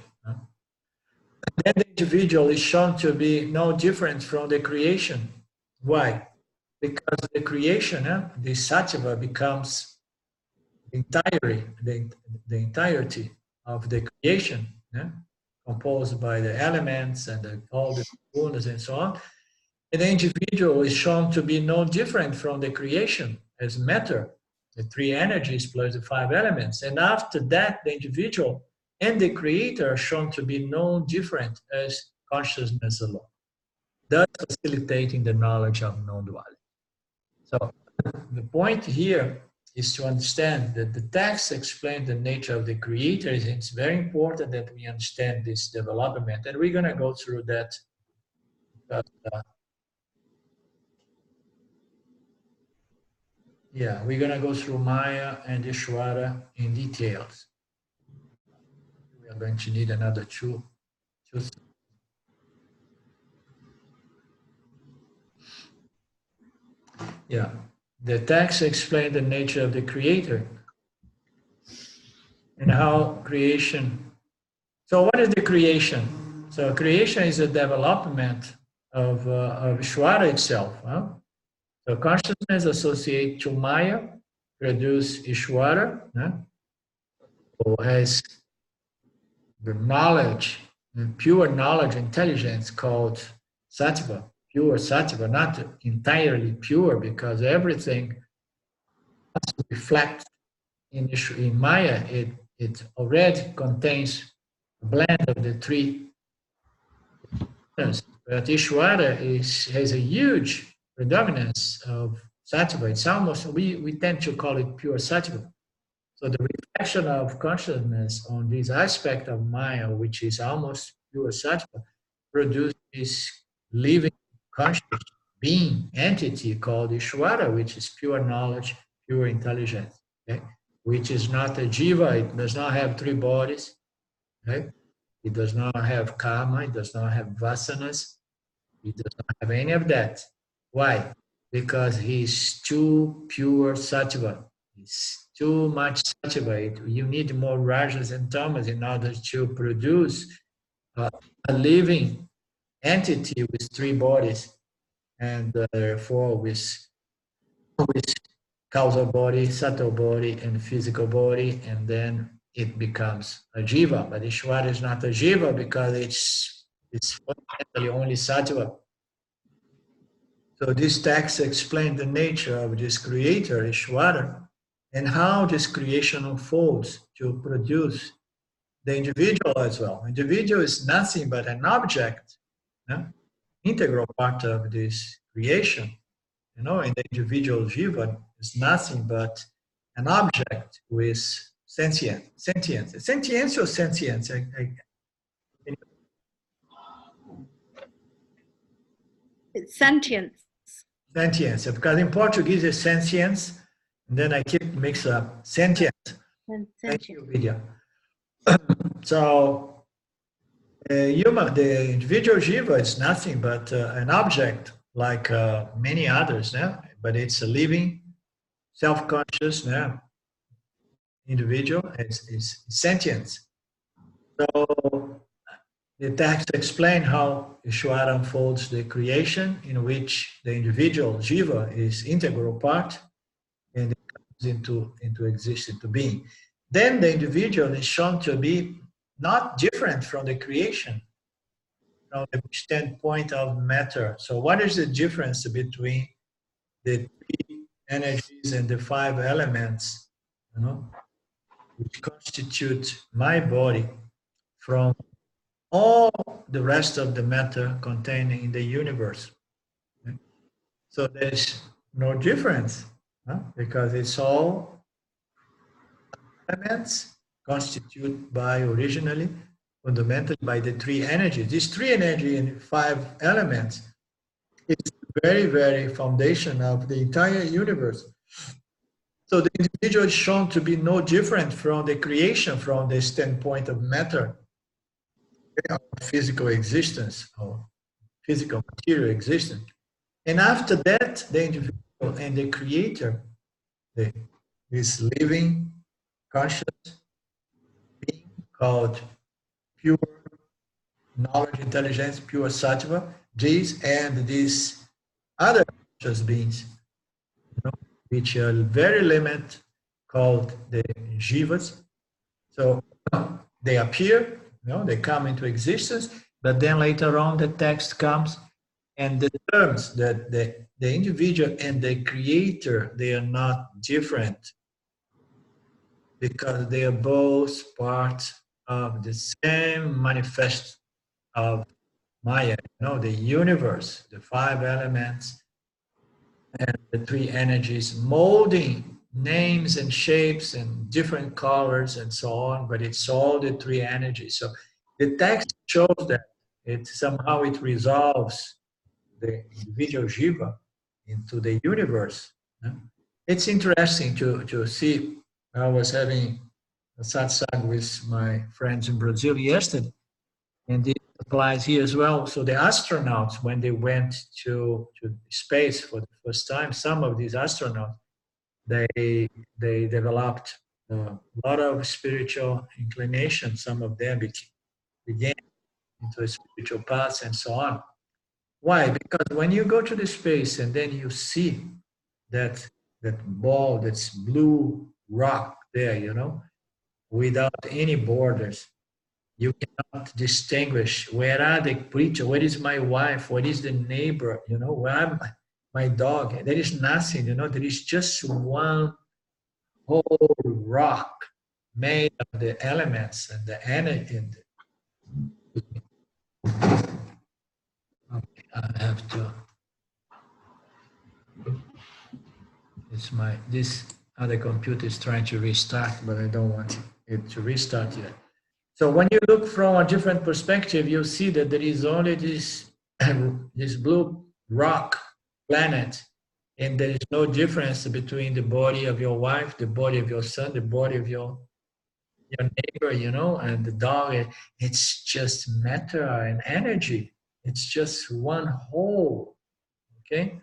Then the individual is shown to be no different from the creation. Why? Because the creation, the Sattva becomes the entirety of the creation, composed by the elements and all the gunas and so on. And the individual is shown to be no different from the creation as matter, the three energies plus the five elements. And after that, the individual and the creator are shown to be no different as consciousness alone, thus facilitating the knowledge of non-duality. So the point here is to understand that the text explains the nature of the creator. It's very important that we understand this development, and we're going to go through that. We're going to go through Maya and Ishvara in details. We are going to need another two. The text explains the nature of the creator and how creation. So what is the creation? So creation is a development of Ishvara itself. So consciousness associated to Maya produce Ishvara, who has the knowledge, pure knowledge, intelligence called Sattva, pure Sattva, not entirely pure, because everything has to reflect in Maya. It already contains a blend of the three. But Ishvara has a huge predominance of Sattva. It's almost, we tend to call it pure Sattva. So the reflection of consciousness on this aspect of Maya, which is almost pure Sattva, produce this living conscious being entity called Isvara, which is pure knowledge, pure intelligence, okay? Which is not a jiva. It does not have three bodies, right? It does not have karma. It does not have vasanas. It does not have any of that. Why? Because he's too pure sattva. It's too much sattva. You need more rajas and tamas in order to produce a living entity with three bodies, and therefore with causal body, subtle body, and physical body, and then it becomes a jiva. But Ishvara is not a jiva because it's fundamentally only sattva. So this text explains the nature of this creator, Ishvara, and how this creation unfolds to produce the individual as well. Individual is nothing but an object, integral part of this creation. And the individual jiva is nothing but an object with sentience. Sentience or sentience? It's sentience. Sentience, because in Portuguese it's sentience, and then I keep mix up sentience. Thank you, Vidya. So, the individual jiva is nothing but an object like many others, but it's a living, self-conscious individual. It's sentient. So the text explains how Ishvara unfolds the creation, in which the individual jiva is integral part, and it comes into existence, into being. Then the individual is shown to be not different from the creation, from the standpoint of matter. So what is the difference between the three energies and the five elements, which constitute my body, from all the rest of the matter contained in the universe? Okay? So there's no difference, because it's all elements constituted by originally, fundamentally, by the three energies. These three energy and five elements is the very, very foundation of the entire universe. So the individual is shown to be no different from the creation, from the standpoint of matter, or physical existence, or physical material existence. And after that, the individual and the creator, this living, conscious being called pure knowledge, intelligence, pure sattva, these and these other conscious beings, which are very limited, called the jivas. So they appear, they come into existence, but then later on the text comes and the terms that the individual and the creator, they are not different, because they are both part of the same manifest of Maya, the universe, the five elements, and the three energies molding names and shapes and different colors and so on, but it's all the three energies. So the text shows that it somehow it resolves the individual jiva into the universe. It's interesting to see. I was having a satsang with my friends in Brazil yesterday, and it applies here as well. So the astronauts, when they went to space for the first time, some of these astronauts, they developed a lot of spiritual inclination. Some of them began into a spiritual path and so on. Why? Because when you go to the space and then you see that ball, that's blue rock there, without any borders, you cannot distinguish where are the creature, where is my wife, what is the neighbor, where am my dog. There is nothing, there is just one whole rock made of the elements and the energy. Okay, I have to. This other computer is trying to restart, but I don't want it to restart yet. So when you look from a different perspective, you'll see that there is only this, this blue rock planet, and there is no difference between the body of your wife, the body of your son, the body of your neighbor, you know, and the dog. It's just matter and energy. It's just one whole, okay?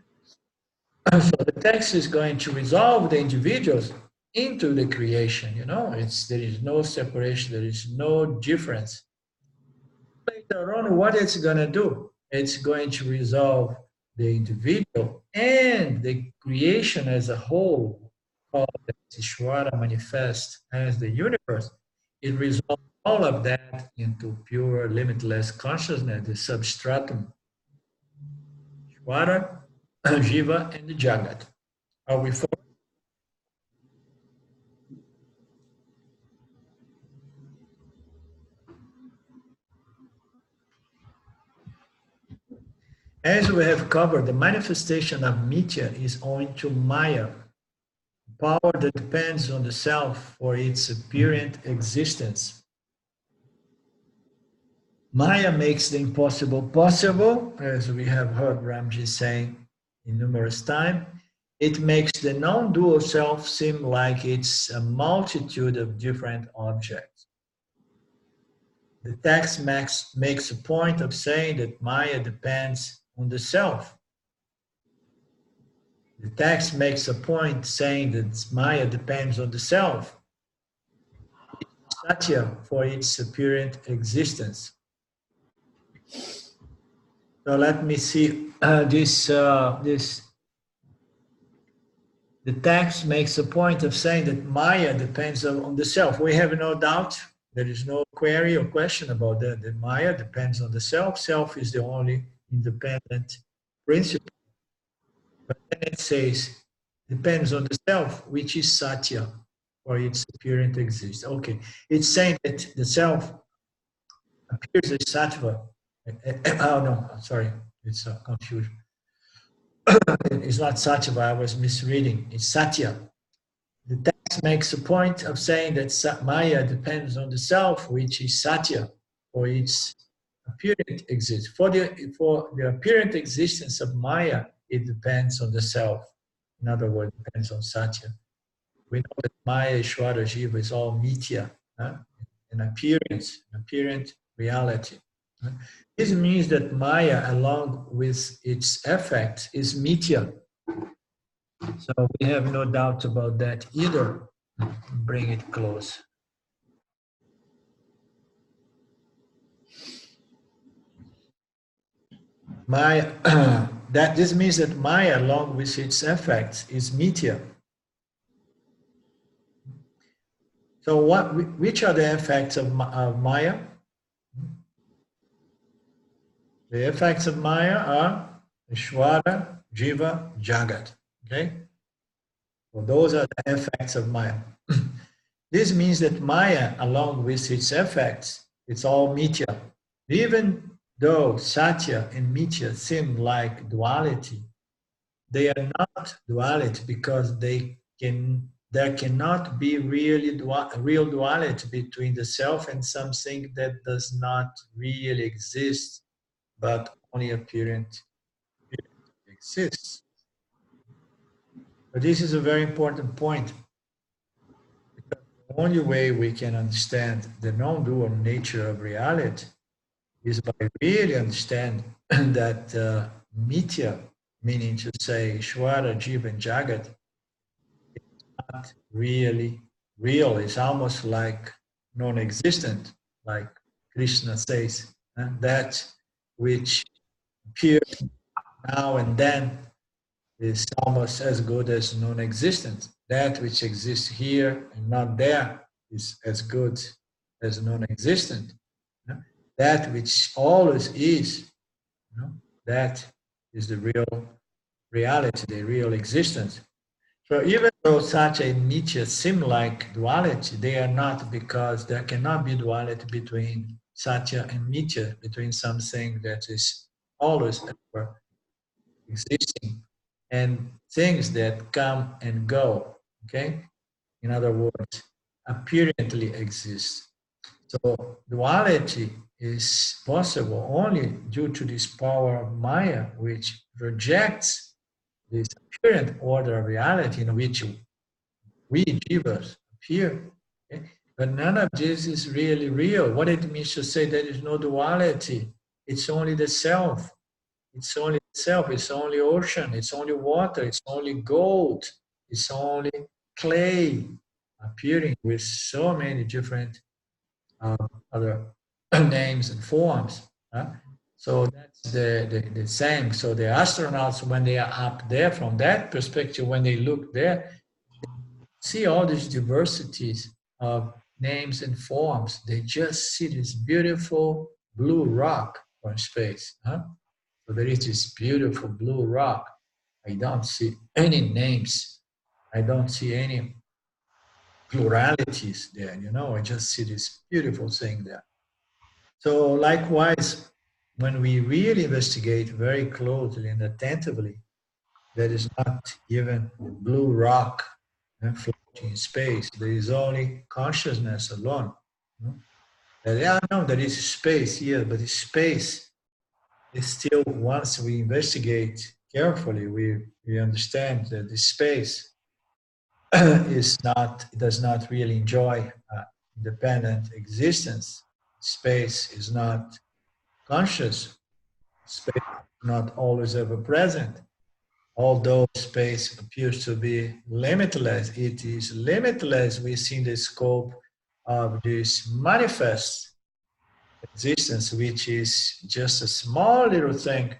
So the text is going to resolve the individuals into the creation, you know. There is no separation, there is no difference. Later on, what it's going to do? It's going to resolve the individual and the creation as a whole, called Isvara manifest as the universe. It resolves all of that into pure, limitless consciousness, the substratum, Isvara, Jiva, and the Jagat. Are we following? As we have covered, the manifestation of Mithya is owing to Maya, power that depends on the self for its apparent existence. Maya makes the impossible possible, as we have heard Ramji saying in numerous times. It makes the non-dual self seem like it's a multitude of different objects. The text makes a point of saying that Maya depends on the self. The text makes a point saying that Maya depends on the self. Satya for its apparent existence. So let me see this. The text makes a point of saying that Maya depends on the self. We have no doubt. There is no query or question about that. That Maya depends on the self. Self is the only independent principle. But then it says, depends on the self, which is Satya, for its apparent existence. Okay, it's saying that the self appears as Sattva. Oh no, sorry, it's confusion. It's not Sattva, I was misreading. It's Satya. The text makes a point of saying that Maya depends on the self, which is Satya, for its apparent existence. For the apparent existence of Maya, it depends on the self. In other words, it depends on Satya. We know that Maya, Ishvara, Jiva is all Mithya, an apparent reality. This means that Maya, along with its effect, is Mithya. So we have no doubt about that either. Bring it close. Maya, this means that Maya, along with its effects, is Mithya. So which are the effects of Maya? The effects of Maya are Ishvara, Jiva, Jagat. Okay? Well, those are the effects of Maya. This means that Maya, along with its effects, it's all Mithya. Even though Satya and Mithya seem like duality, they are not duality because there cannot be real duality between the self and something that does not really exist, but only apparent exists. But this is a very important point. Because the only way we can understand the non-dual nature of reality is by really understand that Mithya, meaning to say Ishvara, Jiva, and Jagat, is not really real. It's almost like non-existent, like Krishna says. That which appears now and then is almost as good as non-existent. That which exists here and not there is as good as non-existent. That which always is, that is the real reality, the real existence. So even though Satya and Mithya seem like duality, they are not, because there cannot be duality between Satya and Mithya, between something that is always ever existing and things that come and go, okay? In other words, apparently exist. So duality is possible only due to this power of Maya, which rejects this apparent order of reality in which we jivas appear. Okay? But none of this is really real. What it means to say there is no duality. It's only the self. It's only self. It's only ocean. It's only water. It's only gold. It's only clay appearing with so many different other names and forms. So that's the same. So the astronauts, when they are up there, from that perspective, when they look there, see all these diversities of names and forms. They just see this beautiful blue rock from space. So there is this beautiful blue rock. I don't see any names. I don't see any pluralities there, I just see this beautiful thing there. So likewise, when we really investigate very closely and attentively, there is not even blue rock floating in space. There is only consciousness alone. There is space here, but the space is still, once we investigate carefully, we understand that the space does not really enjoy independent existence. Space is not conscious. Space is not always ever present. Although space appears to be limitless, it is limitless within the scope of this manifest existence, which is just a small little thing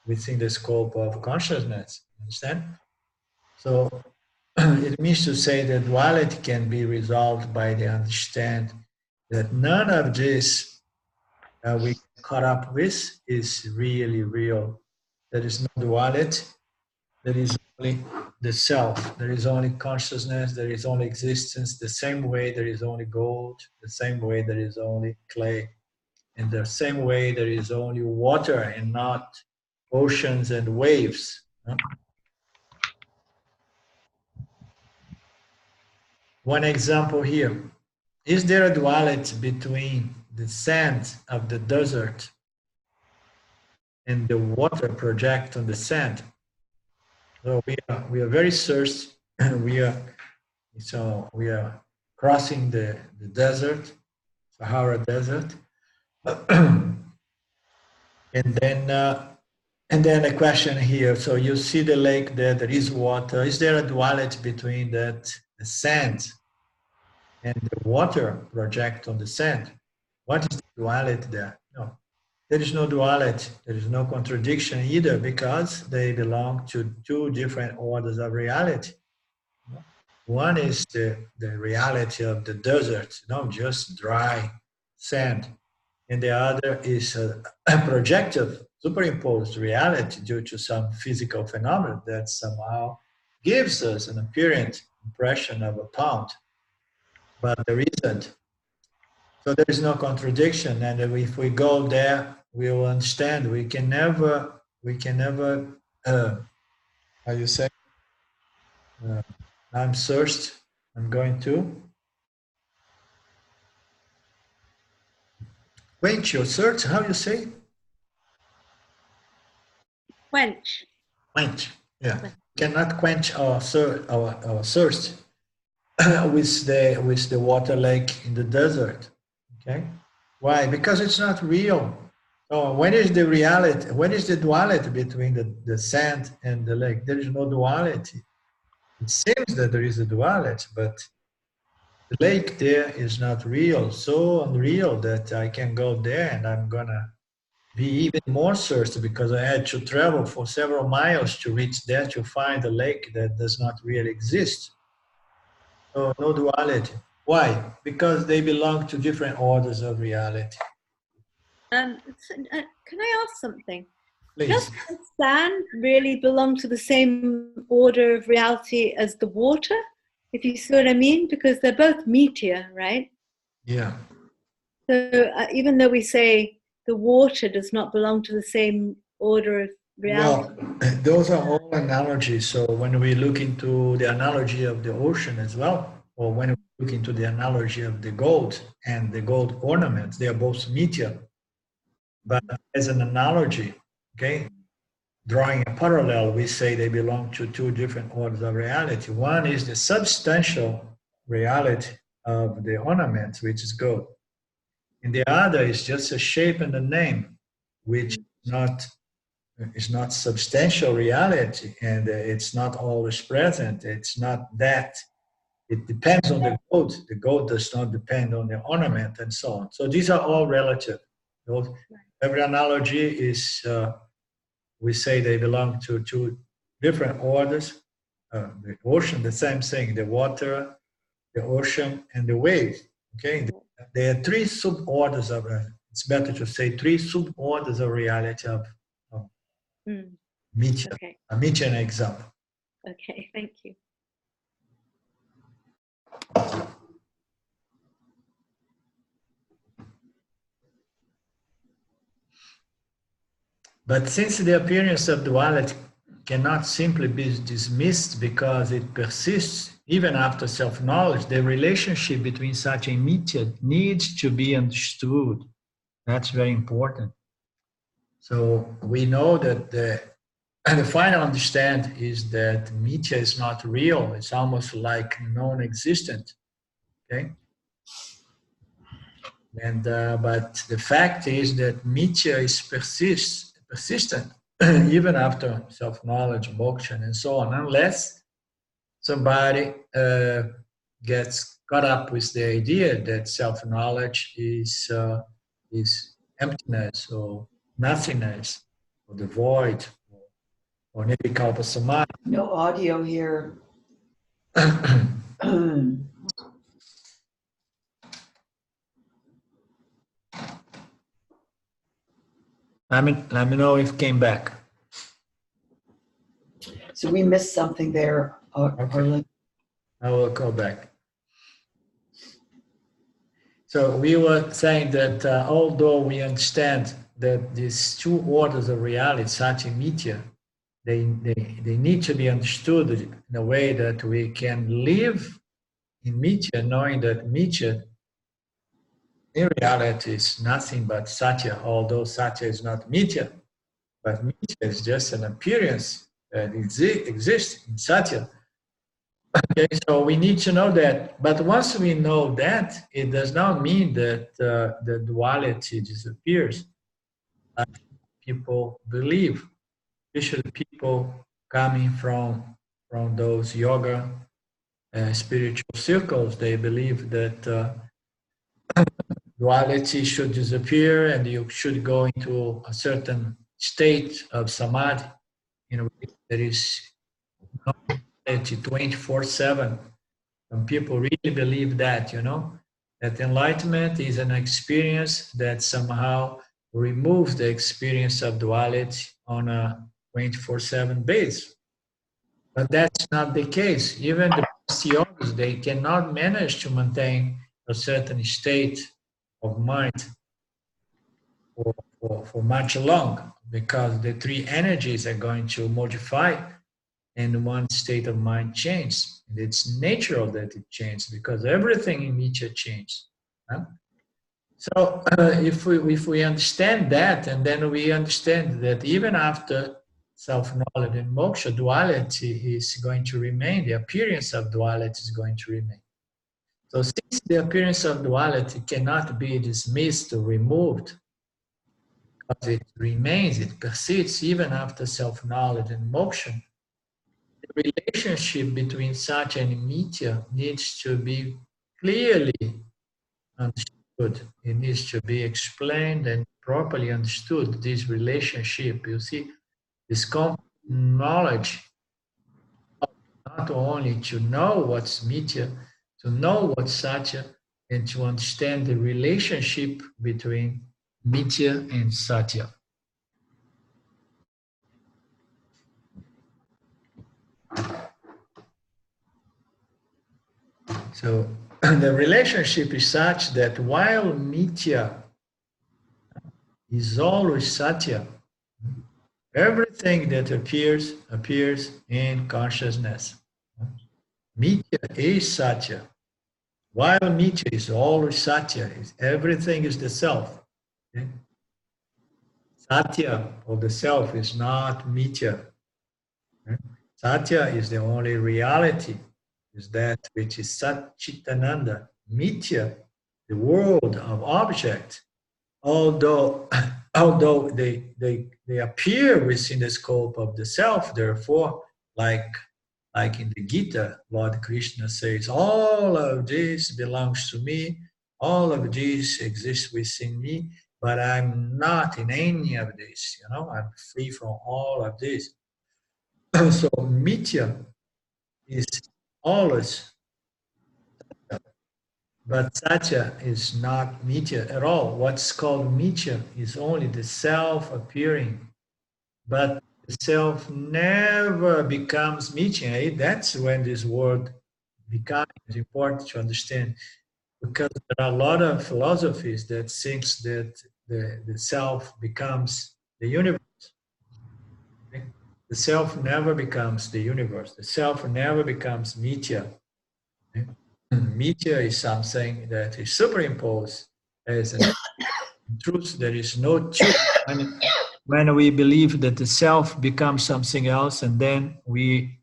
within the scope of consciousness. Understand? So it means to say that duality can be resolved by the understand that none of this we caught up with is really real. There is no duality. There is only the self. There is only consciousness. There is only existence. The same way there is only gold. The same way there is only clay. In the same way there is only water and not oceans and waves. One example here. Is there a duality between the sand of the desert and the water project on the sand? So we are very thirsty. we are crossing the desert, Sahara Desert, and then a question here. So you see the lake there. There is water. Is there a duality between the sand and the water project on the sand? What is the duality there? No, there is no duality. There is no contradiction either, because they belong to two different orders of reality. One is the reality of the desert, just dry sand. And the other is a projective, superimposed reality due to some physical phenomenon that somehow gives us an apparent impression of a pond. But there isn't. So there is no contradiction. And if we go there, we will understand. We can never, how you say, I'm thirst, I'm going to quench your thirst. How you say? Quench. Quench. Yeah. Cannot quench our thirst with the water lake in the desert. Okay. Why? Because it's not real. So when is the reality? When is the duality between the sand and the lake? There is no duality. It seems that there is a duality, but the lake there is not real, so unreal that I can go there and I'm gonna be even more thirsty because I had to travel for several miles to reach there to find a lake that does not really exist. So no duality. Why? Because they belong to different orders of reality. Can I ask something? Please. Does the sand really belong to the same order of reality as the water? If you see what I mean? Because they're both meteor, right? Yeah. So even though we say the water does not belong to the same order of reality. Well, those are all analogies. So when we look into the analogy of the ocean as well, or when we look into the analogy of the gold and the gold ornaments, they are both mithya. But as an analogy, okay, drawing a parallel, we say they belong to two different orders of reality. One is the substantial reality of the ornaments, which is gold. And the other is just a shape and a name, which is not substantial reality, and it's not always present. It's not that. It depends on the gold. The gold does not depend on the ornament, and so on. So these are all relative. Every analogy is, we say they belong to two different orders. The ocean, the same thing, the water, the ocean, and the waves. Okay, there are three suborders of, it's better to say three suborders of reality of mithya. Okay. A mithya an example. Okay, thank you. But since the appearance of duality cannot simply be dismissed because it persists even after self-knowledge, the relationship between satya and mithya needs to be understood. That's very important. So we know that the final understand is that mithya is not real. It's almost like non-existent. Okay. And but the fact is that mithya is persistent even after self-knowledge, moksha, and so on, unless somebody gets caught up with the idea that self-knowledge is emptiness or nothingness or the void or nirvikalpa samadhi. No audio here. Let me know if it came back. So we missed something there, Arlen. I will go back. So we were saying that although we understand that these two orders of reality, satya and mithya, they need to be understood in a way that we can live in mithya, knowing that mithya in reality is nothing but satya, although satya is not mithya, but mithya is just an appearance that exists in satya. Okay, so we need to know that. But once we know that, it does not mean that the duality disappears. People believe, especially people coming from those yoga spiritual circles, they believe that duality should disappear and you should go into a certain state of samadhi in which there is no duality 24/7. Some people really believe that, that enlightenment is an experience that somehow removes the experience of duality on a 24/7 base. But that's not the case. Even the best yogis, they cannot manage to maintain a certain state of mind for much long, because the three energies are going to modify and one state of mind changes. It's natural that it changes because everything in mithya changes. Huh? So if we understand that, and then we understand that even after self-knowledge and moksha, duality is going to remain, the appearance of duality is going to remain. So since the appearance of duality cannot be dismissed or removed, because it remains, it persists even after self-knowledge and moksha, the relationship between satya and mithya needs to be clearly understood. It needs to be explained and properly understood, this relationship. You see, this knowledge, not only to know what's mithya, to know what's satya, and to understand the relationship between mithya and satya. So the relationship is such that while mithya is always satya, everything that appears in consciousness. Mithya is satya. While Mitya is always Satya, everything is the self. Okay? Satya, or the self, is not Mitya. Okay? Satya is the only reality, is that which is Sat Chitananda. Mitya, the world of objects, although they appear within the scope of the self, therefore, like in the Gita, Lord Krishna says, all of this belongs to me, all of this exists within me, but I'm not in any of this, I'm free from all of this. So Mitya is always, but Satya is not Mitya at all. What's called Mitya is only the self appearing, but the self never becomes Mitya. That's when this word becomes important to understand, because there are a lot of philosophies that thinks that the self becomes the universe. Okay? The self never becomes the universe. The self never becomes Mitya. Okay? Mitya is something that is superimposed as a truth. There is no truth. When we believe that the self becomes something else, and then we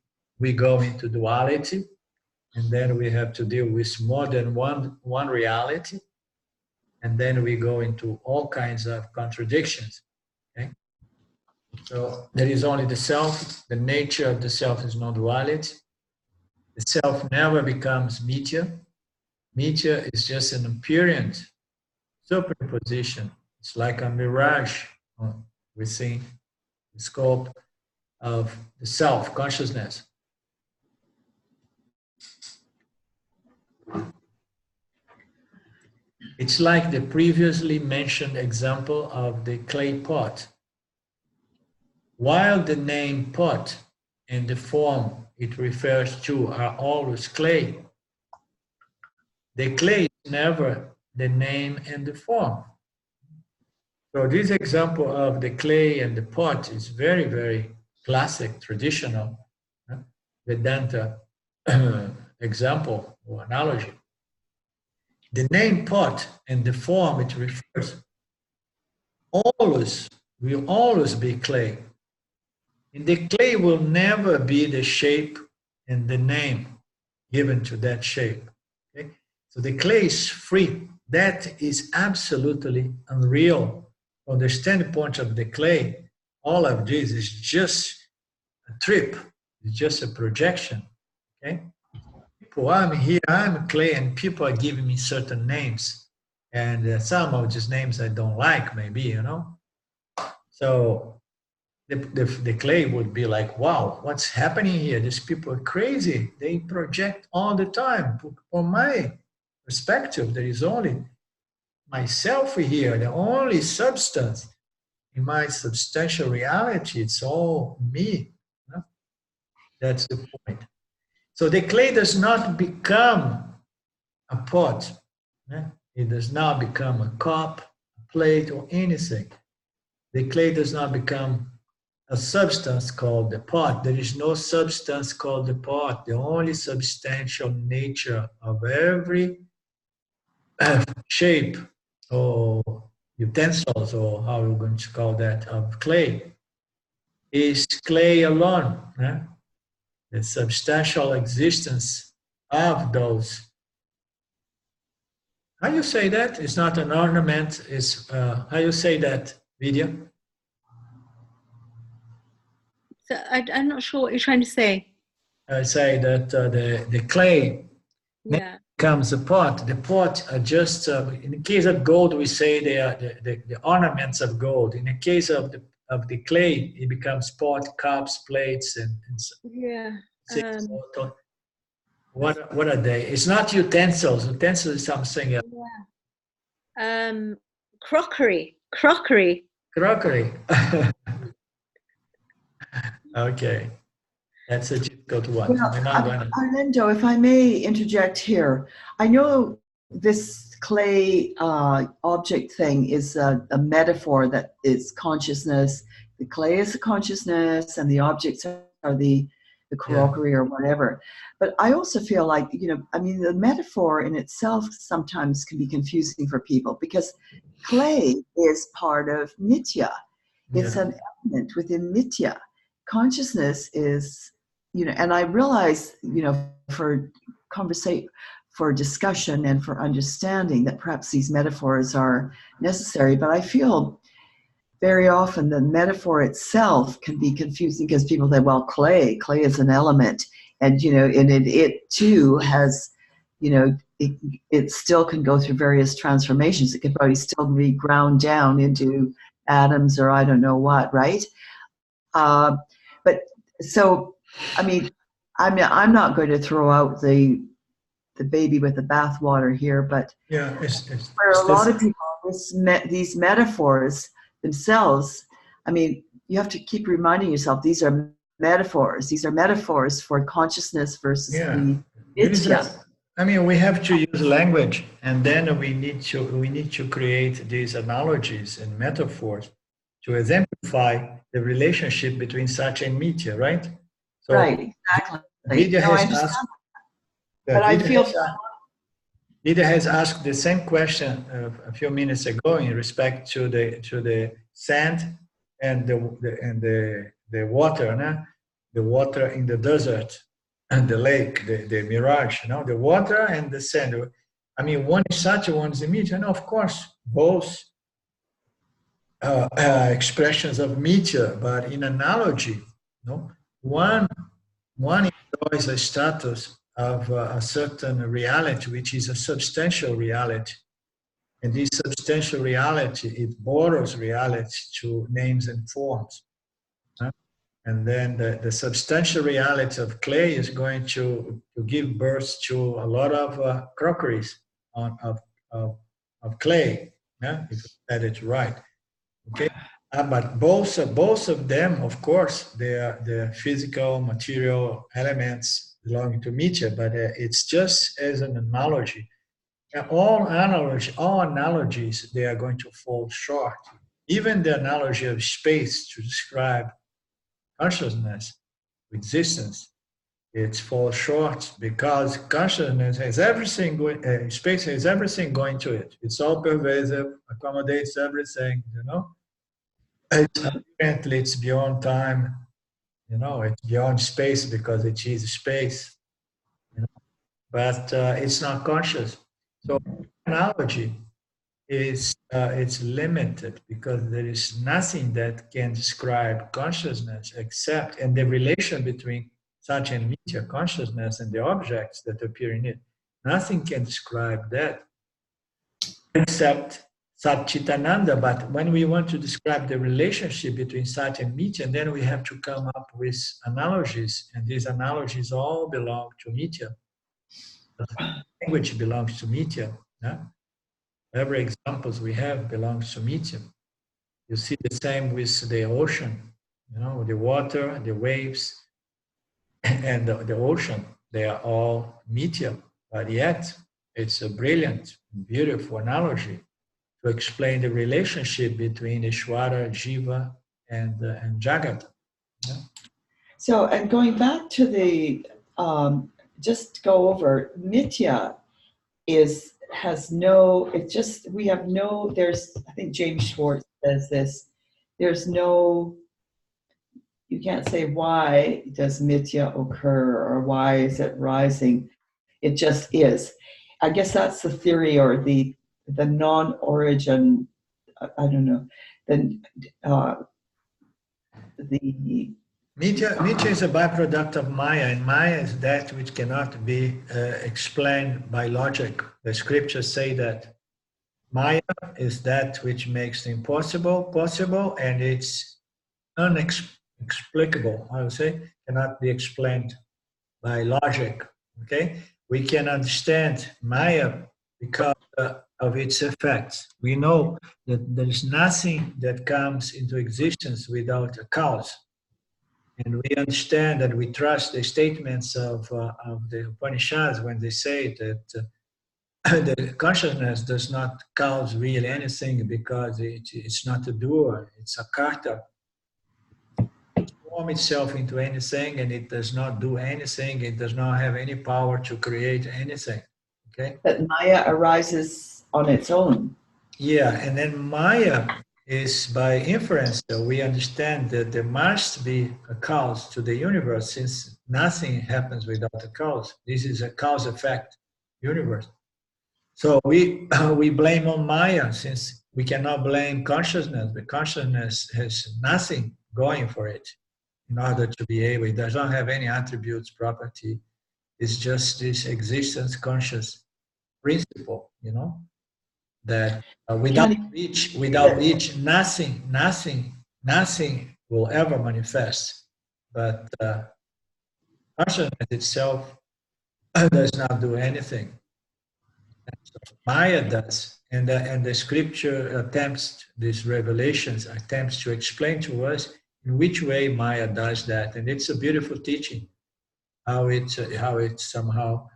go into duality, and then we have to deal with more than one reality, and then we go into all kinds of contradictions. Okay? So there is only the self. The nature of the self is non-duality. The self never becomes Mitya. Mitya is just an appearance, superimposition. It's like a mirage within the scope of the self consciousness. It's like the previously mentioned example of the clay pot. While the name pot and the form it refers to are always clay, the clay is never the name and the form. So this example of the clay and the pot is very, very classic, traditional Vedanta example or analogy. The name pot and the form it refers will always be clay. And the clay will never be the shape and the name given to that shape. Okay? So the clay is free. That is absolutely unreal. From the standpoint of the clay, all of this is just a trip. It's just a projection. Okay? People, I'm here, I'm clay, and people are giving me certain names. And some of these names I don't like, maybe, So the clay would be like, wow, what's happening here? These people are crazy. They project all the time. From my perspective, there is only myself here, the only substance in my substantial reality. It's all me. That's the point. So the clay does not become a pot. It does not become a cup, a plate, or anything. The clay does not become a substance called the pot. There is no substance called the pot. The only substantial nature of every shape or utensils, or how we're going to call that, of clay, is clay alone. The substantial existence of those. How you say that? It's not an ornament. It's how you say that, Vidya? So I'm not sure what you're trying to say. I say that the clay becomes a pot. The pot are just, in the case of gold, we say they are the ornaments of gold. In the case of the clay, it becomes pot, cups, plates, and what are they? It's not utensils. Utensils is something else. Crockery. Crockery. Okay. That's a difficult one. Well, Arlindo, if I may interject here, I know this clay object thing is a metaphor that is consciousness. The clay is the consciousness, and the objects are the the crockery or whatever. But I also feel like, you know, I mean, the metaphor in itself sometimes can be confusing for people, because clay is part of nitya. It's an element within nitya. Consciousness is, you know, and I realize, you know, for for discussion and for understanding, that perhaps these metaphors are necessary, but I feel very often the metaphor itself can be confusing, because people say, well, clay is an element, and, you know, and it too has, you know, it still can go through various transformations. It could probably still be ground down into atoms or I don't know what, right? But so, I mean, I'm not going to throw out the baby with the bathwater here, but for a lot of people, these metaphors themselves, I mean, you have to keep reminding yourself, these are metaphors. These are metaphors for consciousness versus the nitya. I mean, we have to use language, and then we need to create these analogies and metaphors to exemplify the relationship between Satya and Mitya, right? So right, exactly. Vidya No, I has understand asked, but I feel Vidya has asked the same question a few minutes ago in respect to the sand and the water, no? The water in the desert and the lake, the mirage, you know, the water and the sand. I mean, one is Satya, one is Mitya, and of course, both expressions of Mitya, but in analogy, you know, one enjoys a status of a certain reality, which is a substantial reality. And this substantial reality, it borrows reality to names and forms. And then the substantial reality of clay is going to give birth to a lot of crockeries of clay, if you said it right. Okay, but both of them, of course, they are the physical, material elements belonging to Mitya, but it's just as an analogy. And all analogies, they are going to fall short. Even the analogy of space to describe consciousness, existence, it falls short because consciousness has everything going, space has everything going to it. It's all pervasive, accommodates everything, you know. Apparently, it's beyond time, you know, it's beyond space because it is space, you know, but it's not conscious. So analogy is it's limited because there is nothing that can describe consciousness except, and the relation between Satya and Mitya, consciousness and the objects that appear in it. Nothing can describe that except Satchitananda. But when we want to describe the relationship between Sat and Mitya, then we have to come up with analogies, and these analogies all belong to Mitya. The language belongs to Mitya. Yeah? Every examples we have belongs to Mitya. You see the same with the ocean, you know, the water, the waves, and the ocean. They are all Mitya, but yet it's a brilliant, beautiful analogy to explain the relationship between Isvara, Jiva, and Jagat. Yeah? so. And going back to the just go over Mitya has no. It's just we have no. There's I think James Schwartz says this. There's no. You can't say why does Mitya occur or why is it rising. It just is. I guess that's the theory or the non-origin. I don't know. Then the Mitya is a byproduct of Maya, and Maya is that which cannot be explained by logic. The scriptures say that Maya is that which makes the impossible possible, and it's inexplicable, I would say, cannot be explained by logic. Okay, we can understand Maya because of its effects. We know that there is nothing that comes into existence without a cause, and we understand that we trust the statements of the Upanishads when they say that the consciousness does not cause really anything because it's not a doer; it's a karta. transform itself into anything, and it does not do anything. It does not have any power to create anything. Okay. That Maya arises on its own. Yeah, and then Maya is by inference. So we understand that there must be a cause to the universe, since nothing happens without a cause. This is a cause-effect universe. So we we blame on Maya, since we cannot blame consciousness. The consciousness has nothing going for it in order to be able. It does not have any attributes, property. It's just this existence conscious principle, you know, that without which nothing will ever manifest. But consciousness itself does not do anything. So Maya does, and the scripture attempts, these revelations attempts to explain to us in which way Maya does that, and it's a beautiful teaching. How it somehow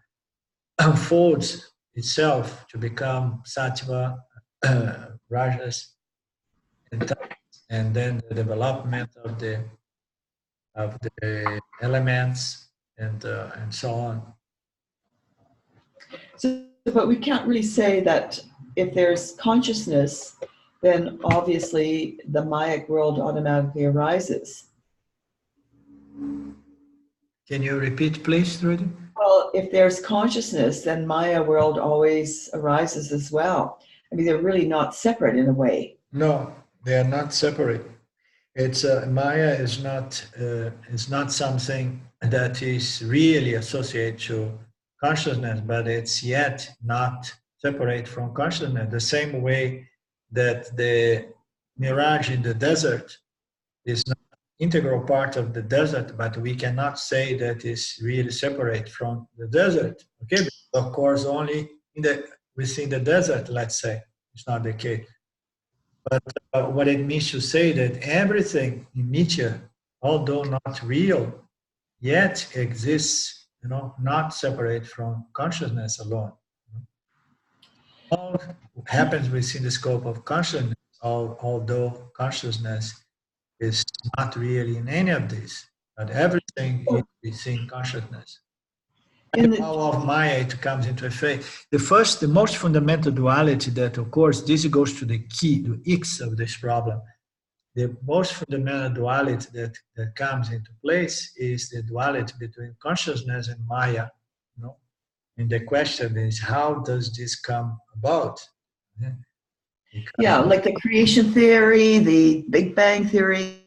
unfolds itself to become Sattva, Rajas, and then the development of the elements and so on. So, but we can't really say that if there's consciousness, then obviously the Mayic world automatically arises. Can you repeat, please, Trudy? Well, if there's consciousness, then Maya world always arises as well. I mean, they're really not separate in a way. No, they are not separate. It's Maya is not something that is really associated to consciousness, but it's yet not separate from consciousness. The same way that the mirage in the desert is not an integral part of the desert, but we cannot say that it's really separate from the desert. Okay, of course, only within the desert, let's say, it's not the case. But what it means to say that everything in Nitya, although not real, yet exists, you know, not separate from consciousness alone. All happens within the scope of consciousness, although consciousness is not really in any of this, but everything is within consciousness. And the power of Maya, it comes into effect. The most fundamental duality that, of course, this goes to the key, the X of this problem. The most fundamental duality that comes into place is the duality between consciousness and Maya. You know? And the question is, how does this come about? Yeah, like the creation theory, the Big Bang theory,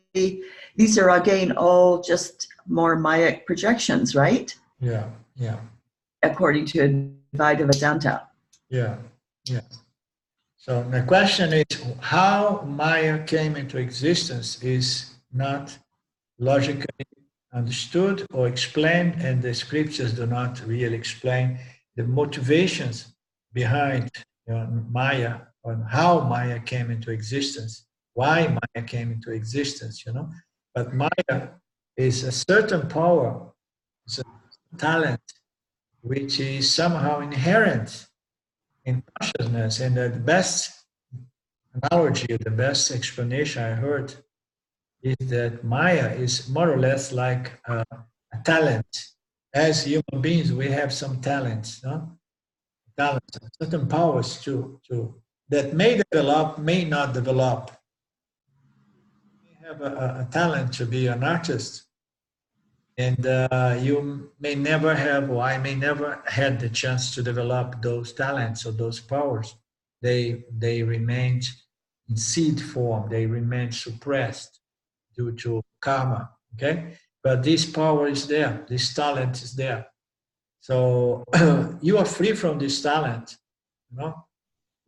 these are again all just more Mayic projections, right? Yeah, yeah. According to Advaita Vedanta. Yeah, yeah. So the question is, how Maya came into existence is not logically understood or explained, and the scriptures do not really explain the motivations behind Maya, on how Maya came into existence, why Maya came into existence, you know. But Maya is a certain power, it's a talent, which is somehow inherent in consciousness. And the best analogy, the best explanation I heard is that Maya is more or less like a talent. As human beings, we have some talents, no? Talents, certain powers too, that may develop, may not develop. You have a talent to be an artist, and you may never have, or I may never had the chance to develop those talents or those powers. They remained in seed form. They remained suppressed due to karma. Okay, but this power is there. This talent is there. So you are free from this talent.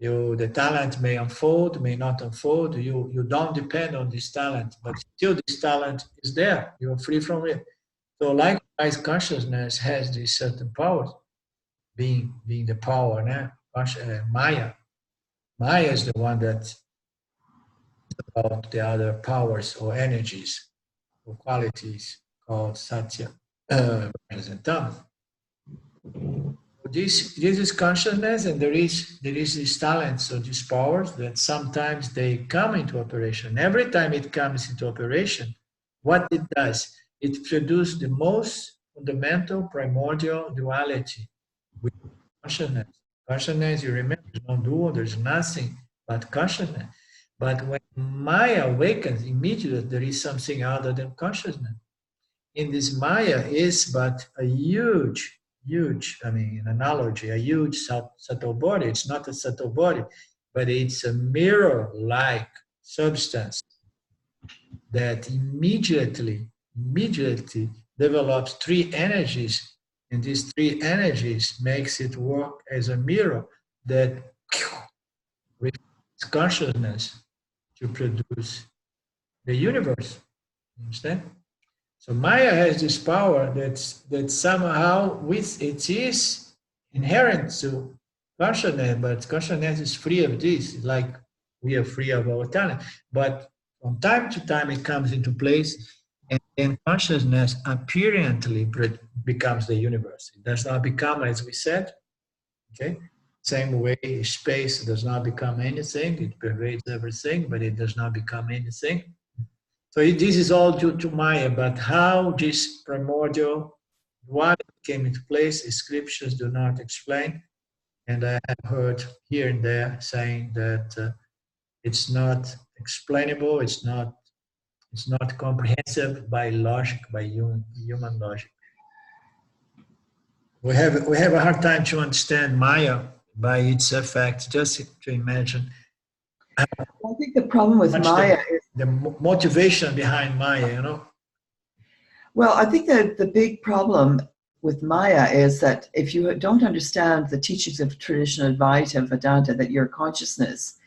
You know, the talent may unfold, may not unfold. You don't depend on this talent, but still this talent is there. You are free from it. So likewise, consciousness has these certain powers, being the power, Maya. Maya is the one that about the other powers or energies or qualities called Satya, and Tamas. This is consciousness, and there is these talents or these powers that sometimes they come into operation. Every time it comes into operation, what it does, it produces the most fundamental primordial duality with consciousness. Consciousness, you remember, there's no dual, there's nothing but consciousness. But when Maya awakens, immediately there is something other than consciousness. In this Maya is but a huge, I mean, an analogy, a huge subtle body. It's not a subtle body, but it's a mirror-like substance that immediately develops three energies, and these three energies makes it work as a mirror that reflects consciousness to produce the universe. Understand? So Maya has this power that somehow it is inherent to consciousness, but consciousness is free of this, like we are free of our talent. But from time to time it comes into place, and then consciousness apparently becomes the universe. It does not become, as we said, okay? Same way space does not become anything, it pervades everything, but it does not become anything. So this is all due to Maya, but how this primordial duality came into place, the scriptures do not explain. And I have heard here and there saying that it's not explainable, it's not comprehensive by logic, by human logic. We have a hard time to understand Maya by its effect. Just to imagine. I think the problem with Maya is the motivation behind Maya, you know. Well, I think that the big problem with Maya is that if you don't understand the teachings of traditional Advaita Vedanta, that you're consciousness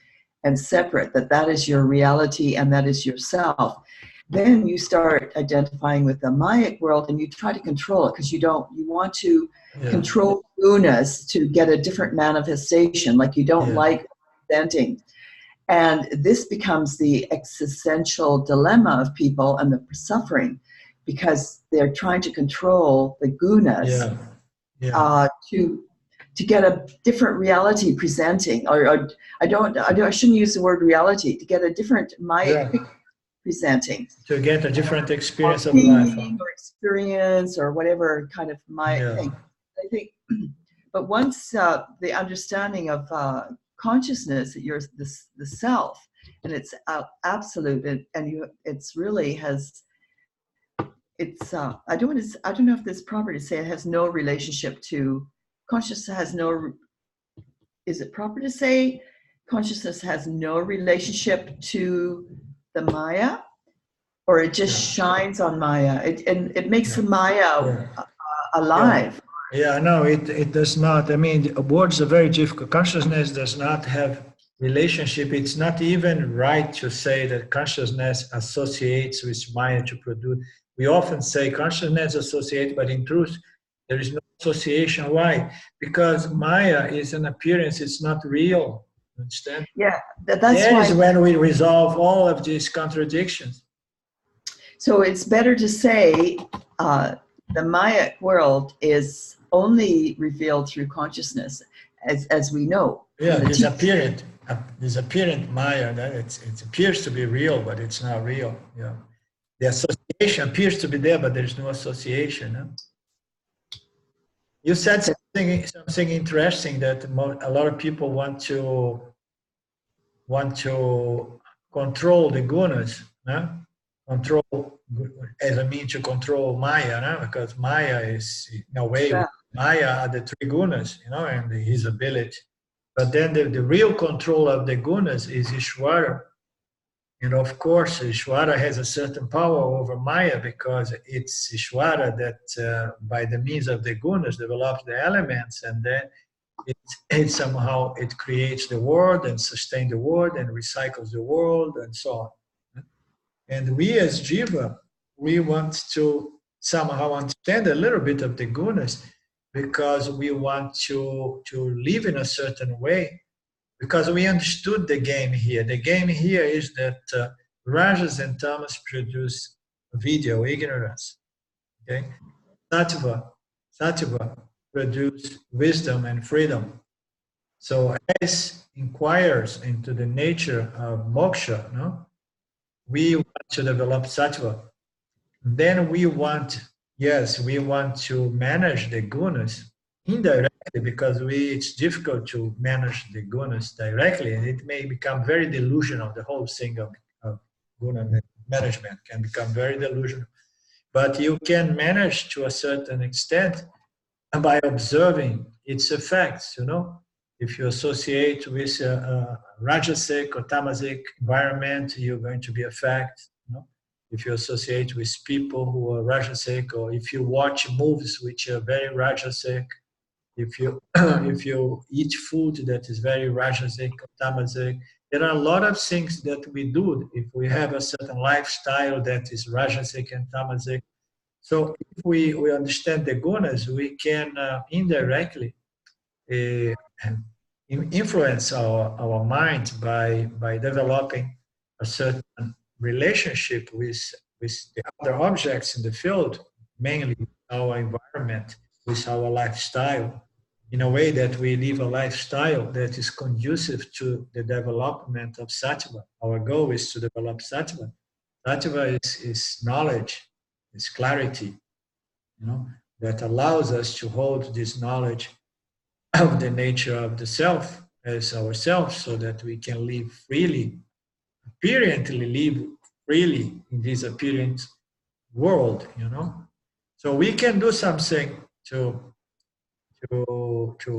and separate, that is your reality and that is yourself, then you start identifying with the Mayic world and you try to control it because you want to control gunas to get a different manifestation, like you don't like presenting. And this becomes the existential dilemma of people and the suffering, because they're trying to control the gunas to get a different reality presenting, or I shouldn't use the word reality, to get a different Maya presenting, to get a different experience of life, or experience, or whatever kind of Maya thing. I think, but once the understanding of consciousness, that you're the self, and it's absolute, and it's really has. It's I don't know if this proper to say it has no relationship to consciousness. Has no. Is it proper to say consciousness has no relationship to the Maya, or it just shines on Maya? It makes the Maya alive. Yeah, no, it does not. I mean, words are very difficult. Consciousness does not have relationship. It's not even right to say that consciousness associates with Maya to produce. We often say consciousness associates, but in truth, there is no association. Why? Because Maya is an appearance. It's not real. Understand? Yeah, that's that why. Is when we resolve all of these contradictions. So it's better to say the Maya world is only revealed through consciousness, as we know. Yeah, this apparent Maya, that it appears to be real, but it's not real. Yeah, the association appears to be there, but there's no association. Huh? You said something interesting, that a lot of people want to control the gunas, huh? Control as a means to control Maya, no? Because Maya is, in a way, Maya are the three gunas, you know, and his ability. But then the real control of the gunas is Isvara. And of course, Isvara has a certain power over Maya, because it's Isvara that, by the means of the gunas, develops the elements, and then it somehow it creates the world and sustains the world and recycles the world and so on. And we as Jiva, we want to somehow understand a little bit of the gunas, because we want to live in a certain way, because we understood the game here. The game here is that Rajas and Tamas produce video, ignorance. Okay? Tattva produce wisdom and freedom. So as inquires into the nature of moksha, no? We want to develop sattva. Then we want, yes, we want to manage the gunas indirectly, because it's difficult to manage the gunas directly, and it may become very delusional. The whole thing of guna management can become very delusional. But you can manage to a certain extent by observing its effects, you know. If you associate with a rajasic or tamasic environment, you're going to be affected, you know. If you associate with people who are rajasic, or if you watch movies which are very rajasic, if you if you eat food that is very rajasic or tamasic, there are a lot of things that we do if we have a certain lifestyle that is rajasic and tamasic. So if we understand the gunas, we can indirectly uh, influence our mind by developing a certain relationship with the other objects in the field, mainly our environment, with our lifestyle, in a way that we live a lifestyle that is conducive to the development of sattva. Our goal is to develop sattva. Tattva is knowledge, is clarity, you know, that allows us to hold this knowledge of the nature of the self as ourselves, so that we can live freely, apparently live freely in this apparent world, you know. So we can do something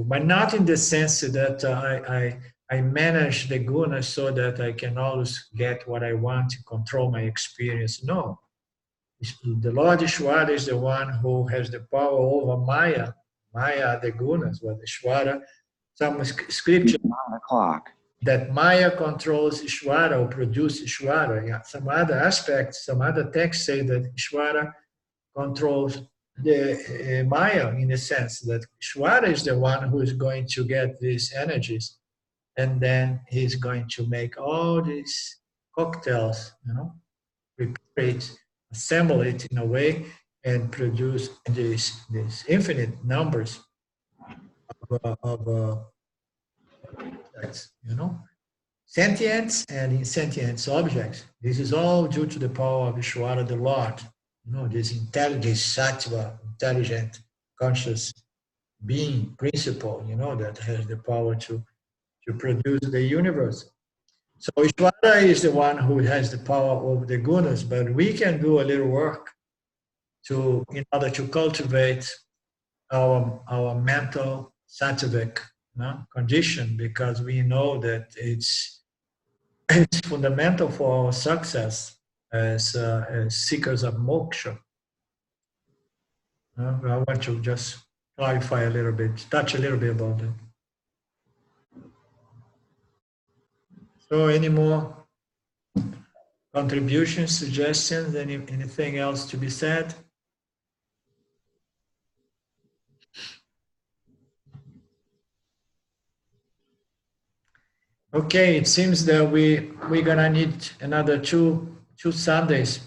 but not in the sense that I manage the guna so that I can always get what I want to control my experience. No, the Lord Ishvara is the one who has the power over Maya. Maya, the gunas, but Ishvara, some scripture 9 o'clock. that Maya controls Ishvara or produces Ishvara. Yeah. Some other aspects, some other texts say that Ishvara controls the Maya, in a sense that Ishvara is the one who is going to get these energies, and then he's going to make all these cocktails, you know, prepare it, assemble it in a way, and produce these infinite numbers of objects, you know, sentience and insentient objects. This is all due to the power of Ishvara, the Lord, you know, this intelligent sattva, intelligent, conscious being, principle, you know, that has the power to produce the universe. So Ishvara is the one who has the power over the gunas, but we can do a little work in order to cultivate our mental sattvic condition, because we know that it's fundamental for our success as seekers of moksha. I want to just clarify a little bit, touch a little bit about that. So any more contributions, suggestions, anything else to be said? Okay, it seems that we're gonna need another two Sundays,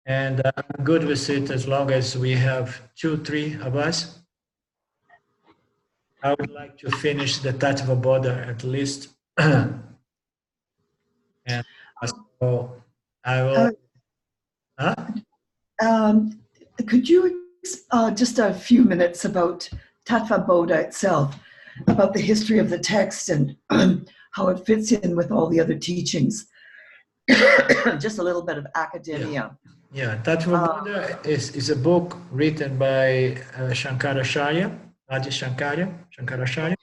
and I'm good with it as long as we have 2-3 of us. I would like to finish the Tattva Bodha at least, and so I will. Could you just a few minutes about Tattva Bodha itself, about the history of the text and how it fits in with all the other teachings? Just a little bit of academia. Yeah, Tattva Bodha is a book written by Shankaracharya, Adi Shankaracharya,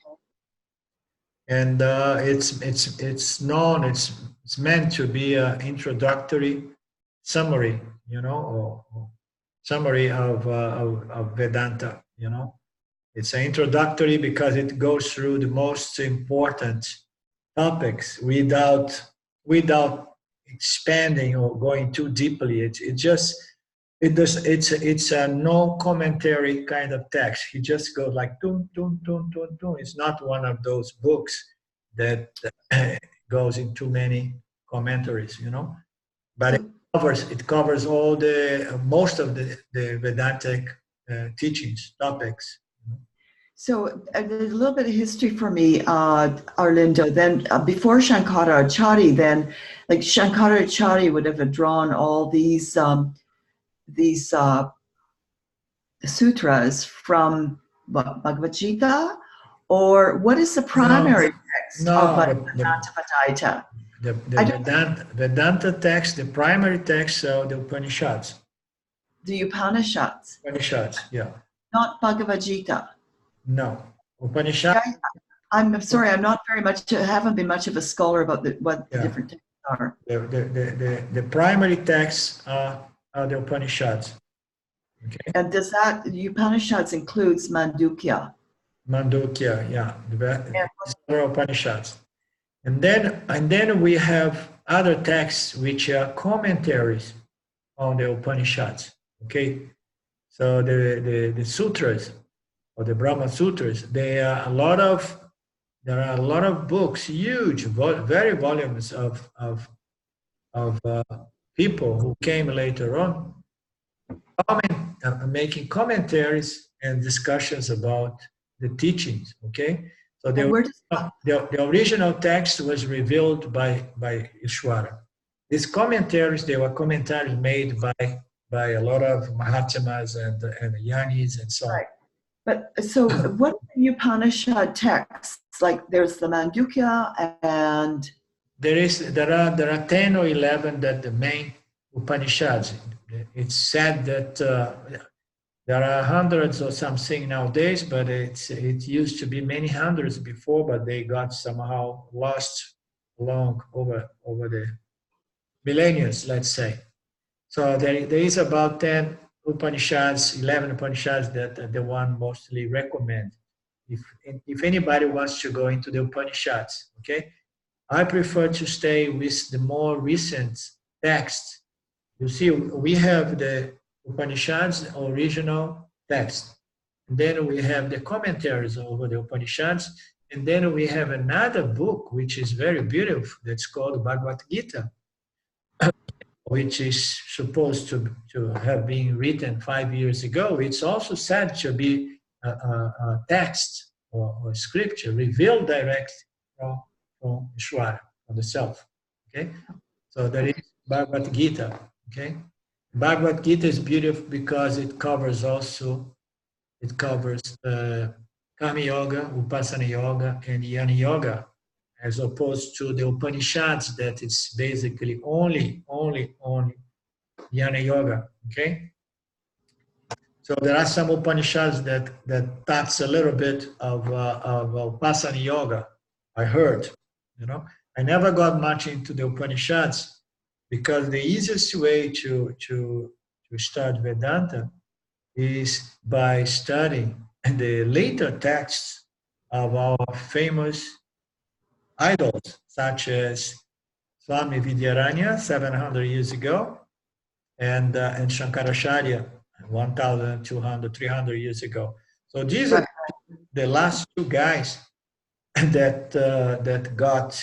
and it's known. It's meant to be an introductory summary, you know, or summary of Vedanta. You know, it's an introductory because it goes through the most important topics without expanding or going too deeply. It's a no commentary kind of text. He just goes like dun dun dun dun dun. It's not one of those books that goes in too many commentaries, you know. But it covers all most of the Vedantic teachings, topics. So there's a little bit of history for me, Arlindo. Then before Shankaracharya, then like Shankaracharya would have drawn all these sutras from Bhagavad Gita, or what is the primary text of Vedanta? The Vedanta text, the primary text of the Upanishads. The Upanishads. Upanishads, yeah. Not Bhagavad Gita. No. Upanishad. I'm sorry, I'm not very much, I haven't been much of a scholar about what the different texts are. The primary texts are the Upanishads. Okay. And does that, the Upanishads includes Mandukya? Mandukya, yeah. The Upanishads. And then we have other texts which are commentaries on the Upanishads. Okay. So the sutras, or the Brahma Sutras, there are a lot of books, huge, very volumes of people who came later on, making commentaries and discussions about the teachings. Okay, so the original text was revealed by Isvara. These commentaries, they were commentaries made by a lot of Mahatmas and Yanis and so on. Right. But so what are the Upanishad texts? Like there's the Mandukya and there are 10 or 11 that the main Upanishads. It's said that there are hundreds or something nowadays, but it used to be many hundreds before, but they got somehow lost along over the millennia, let's say. So there is about 10 Upanishads, 11 Upanishads that are the one mostly recommend. If anybody wants to go into the Upanishads, okay, I prefer to stay with the more recent texts. You see, we have the Upanishads original text, and then we have the commentaries over the Upanishads, and then we have another book which is very beautiful that's called Bhagavad Gita, which is supposed to have been written 5 years ago. It's also said to be a text or scripture revealed direct from Isvara, from the self. Okay, so there is Bhagavad Gita. Okay, Bhagavad Gita is beautiful because it covers Karma Yoga, Upasana Yoga, and Jnana Yoga, as opposed to the Upanishads that it's basically only Jnana Yoga. Okay, so there are some Upanishads that touch a little bit of Upasana Yoga. I heard, I never got much into the Upanishads because the easiest way to start Vedanta is by studying the later texts of our famous idols, such as Swami Vidyaranya 700 years ago, and Shankaracharya 1,200, 300 years ago. So these are the last two guys that got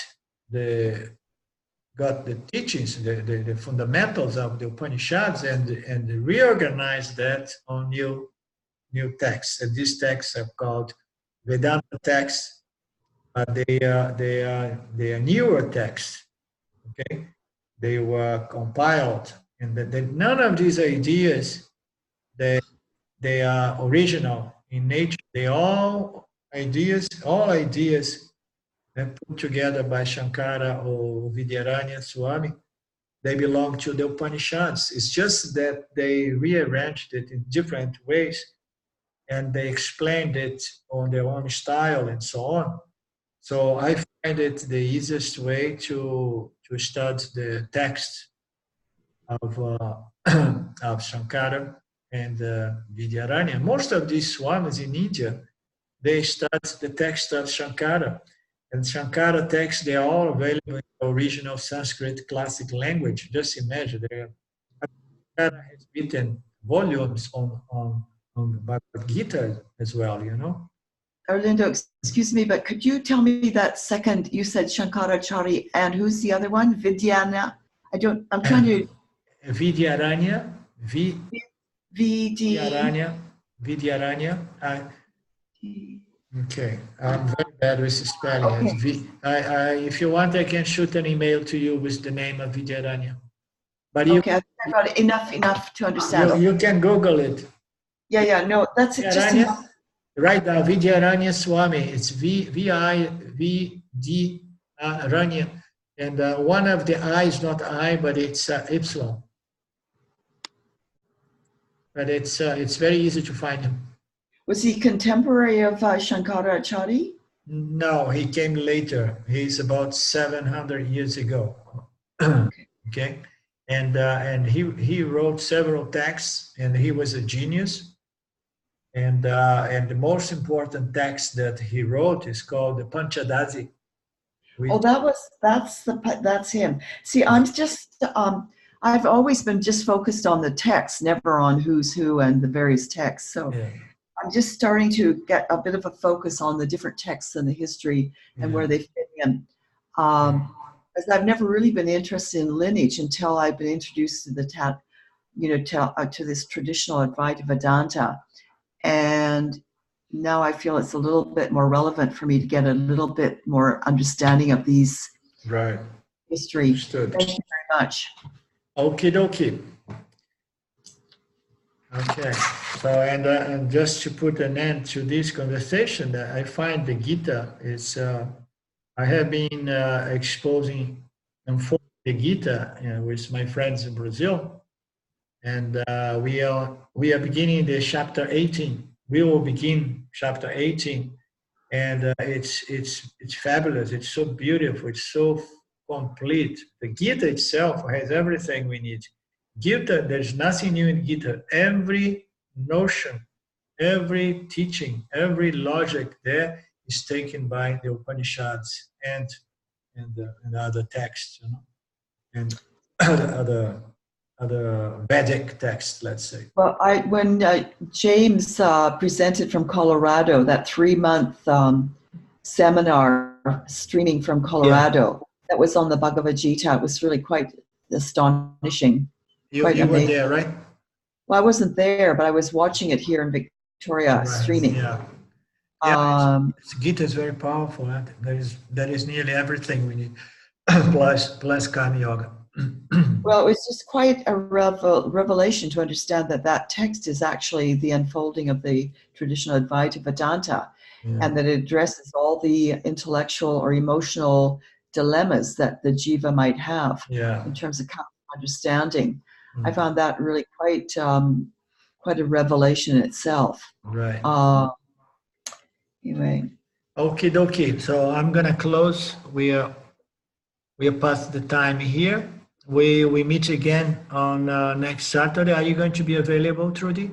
the teachings, the fundamentals of the Upanishads, and reorganized that on new texts. And these texts are called Vedanta texts. They are newer texts. Okay, they were compiled, and none of these ideas they are original in nature. They all ideas put together by Shankara or Vidyaranya Swami. They belong to the Upanishads. It's just that they rearranged it in different ways, and they explained it on their own style and so on. So I find it the easiest way to study the text of Shankara and Vidyaranya. Most of these Swamis in India, they study the text of Shankara. And Shankara texts, they are all available in the original Sanskrit classic language. Just imagine, Shankara has written volumes on Bhagavad Gita as well, Arlindo, excuse me, but could you tell me that second, you said Shankaracharya, and who's the other one? Vidyana? I'm trying to... Vidyaranya. Okay, I'm very bad with spelling. Okay. It's if you want, I can shoot an email to you with the name of Vidyaranya. But Okay, I think I got it. Enough to understand. you can Google it. Yeah, no, that's it. Just Vidyaranya, enough. right now, Vidyaranya Swami. It's V-I-V-D Ranya. And one of the I is not I, but it's Y. But it's very easy to find him. Was he contemporary of Shankaracharya? No, he came later. He's about 700 years ago. Okay, and he wrote several texts, and he was a genius. And the most important text that he wrote is called the Panchadasi. Oh, that's him. See, I'm just I've always been just focused on the text, never on who's who and the various texts. So Yeah. I'm just starting to get a bit of a focus on the different texts and the history and where they fit in. Because I've never really been interested in lineage until I've been introduced to to this traditional Advaita Vedanta, and now I feel it's a little bit more relevant for me to get a little bit more understanding of these Right. history. Understood. Thank you very much. Okie dokie. Okay. So, and just to put an end to this conversation, I find the Gita is, I have been exposing the Gita with my friends in Brazil, and we are beginning the chapter 18. We will begin chapter 18, and it's fabulous. It's so beautiful. It's so complete. The Gita itself has everything we need. Gita, there's nothing new in Gita. Every notion, every teaching, every logic there is taken by the Upanishads and other texts, and other Vedic texts, let's say. Well, when James presented from Colorado, that 3-month seminar streaming from Colorado, that was on the Bhagavad Gita, it was really quite astonishing. You were there, right? Well, I wasn't there, but I was watching it here in Victoria streaming. Yeah. Gita is very powerful. That is nearly everything we need, plus Karma Yoga. Well, it's just quite a revelation to understand that text is actually the unfolding of the traditional Advaita Vedanta, and that it addresses all the intellectual or emotional dilemmas that the jiva might have in terms of understanding. I found that really quite a revelation in itself. Right. Anyway. Okie dokie. So I'm gonna close. We are past the time here. We meet again on next Saturday. Are you going to be available, Trudy?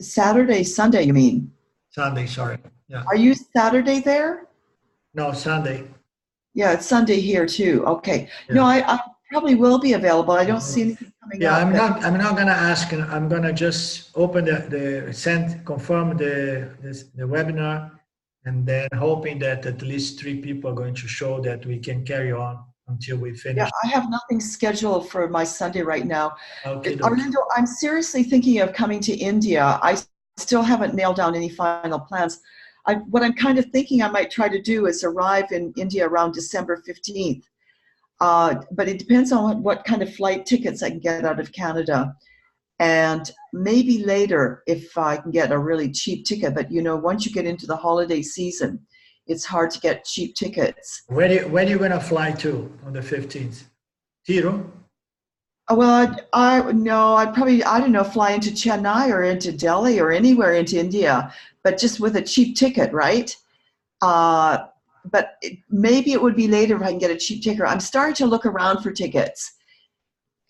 Saturday, Sunday, you mean? Sunday, sorry. Yeah. Are you Saturday there? No, Sunday. Yeah, it's Sunday here too. Okay. Yeah. No, I probably will be available. I don't see anything coming up. I'm not gonna ask. I'm gonna just open confirm the webinar, and then hoping that at least 3 people are going to show that we can carry on until we finish. Yeah, I have nothing scheduled for my Sunday right now. Okay. Arlindo, I'm seriously thinking of coming to India. I still haven't nailed down any final plans. What I'm kind of thinking I might try to do is arrive in India around December 15th. But it depends on what kind of flight tickets I can get out of Canada. And maybe later if I can get a really cheap ticket. But, once you get into the holiday season, it's hard to get cheap tickets. Where are you going to fly to on the 15th? Tiro? Well, I'd probably, fly into Chennai or into Delhi or anywhere into India, but just with a cheap ticket, right? But maybe it would be later if I can get a cheap ticket. I'm starting to look around for tickets.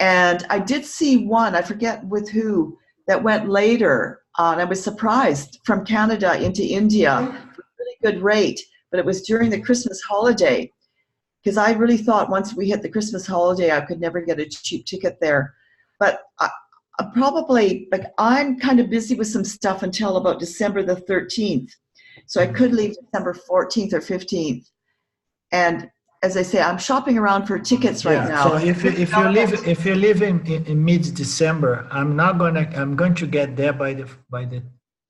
And I did see one, I forget with who, that went later. And I was surprised, from Canada into India, for a really good rate. But it was during the Christmas holiday. Because I really thought once we hit the Christmas holiday, I could never get a cheap ticket there. But I'm kind of busy with some stuff until about December the 13th. So I could leave December 14th or 15th. And as I say, I'm shopping around for tickets right now. So if you live in mid-December, I'm going to get there by the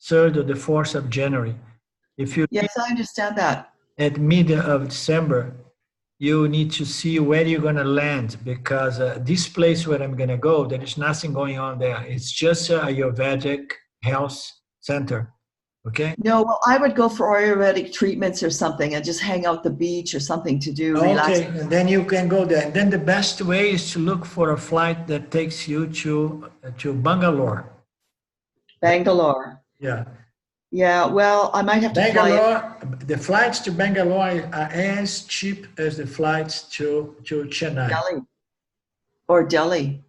3rd or the 4th of January. If you Yes, I understand that. at mid of December, you need to see where you're going to land, because this place where I'm going to go, there is nothing going on there. It's just a Ayurvedic health center. Okay? No, well, I would go for Ayurvedic treatments or something and just hang out the beach or something to do. Okay, Relax. and then you can go there. And then the best way is to look for a flight that takes you to Bangalore. Bangalore. Yeah. Yeah, well, I might have to fly in. Bangalore, the flights to Bangalore are as cheap as the flights to Chennai. Delhi. Or Delhi.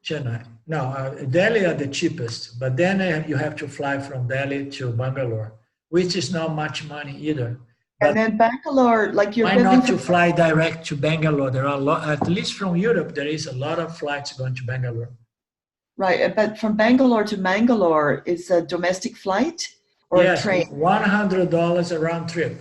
Chennai. No, Delhi are the cheapest, but then you have to fly from Delhi to Bangalore, which is not much money either. But And then Bangalore, like you're why building not to fly direct to Bangalore? There are a lot, at least from Europe, there is a lot of flights going to Bangalore. right, but from Bangalore to Mangalore is a domestic flight or Yes, a train? $100 a round trip.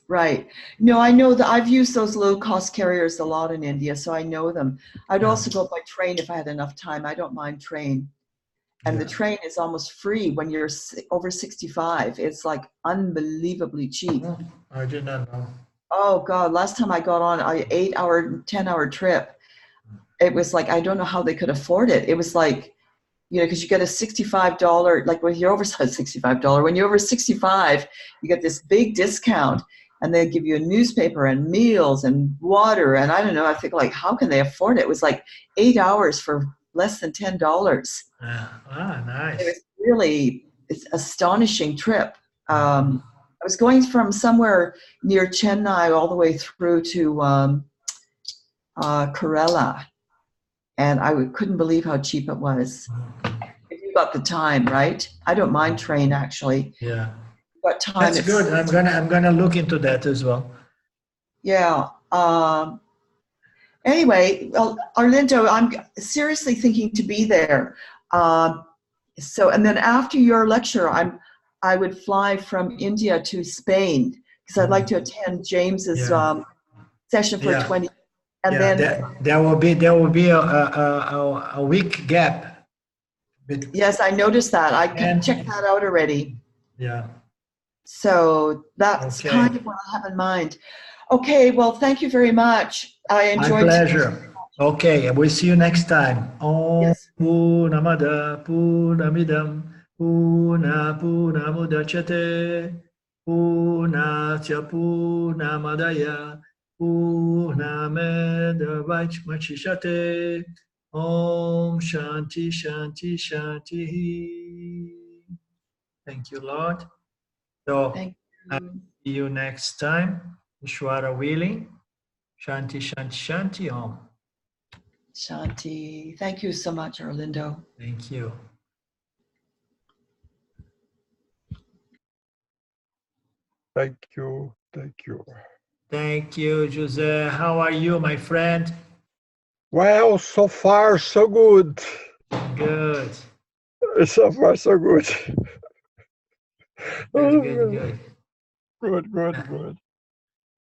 Right. No, I know that I've used those low cost carriers a lot in India, so I know them. I'd Yeah. also go by train if I had enough time. I don't mind train. And the Yeah. train is almost free when you're over 65. It's like unbelievably cheap. Oh, I did not know. Oh God, last time I got on an 8-hour, 10-hour trip, it was like, I don't know how they could afford it. It was like, you know, because you get a $65, like when you're over $65, when you're over 65, you get this big discount and they give you a newspaper and meals and water. And I don't know, I think like, how can they afford it? It was like 8 hours for less than $10. Nice. It was really, it's astonishing trip. I was going from somewhere near Chennai all the way through to Kerala, and I couldn't believe how cheap it was. If you got the time, right? I don't mind train actually. Yeah. But time, That's good. I'm gonna look into that as well. Yeah. Anyway, well, Arlindo, I'm seriously thinking to be there. So, and then after your lecture, I would fly from India to Spain because I'd like to attend James's Yeah. session for Yeah. 20. And Yeah, then there will be a week gap. yes, I noticed that. I And- checked that out already. Yeah. So that's Okay. kind of what I have in mind. Okay, well, thank you very much. I My enjoyed. pleasure. Okay, we'll see you next time. Om Yes. Purnamada Purnamidam Purnamudachyate Purnasya Purnamadaya Purnamedavachmachishate. Om Shanti Shanti Shanti. Thank you, Lord. So Thank I'll you. see you next time. Isvara willing. Shanti Shanti Shanti Om. Shanti. Thank you so much, Arlindo. Thank you. Thank you. Thank you. Thank you, Jose. How are you, my friend? Well, so far, so good. Good. So far, so good. Good, good, good. Good, good, good.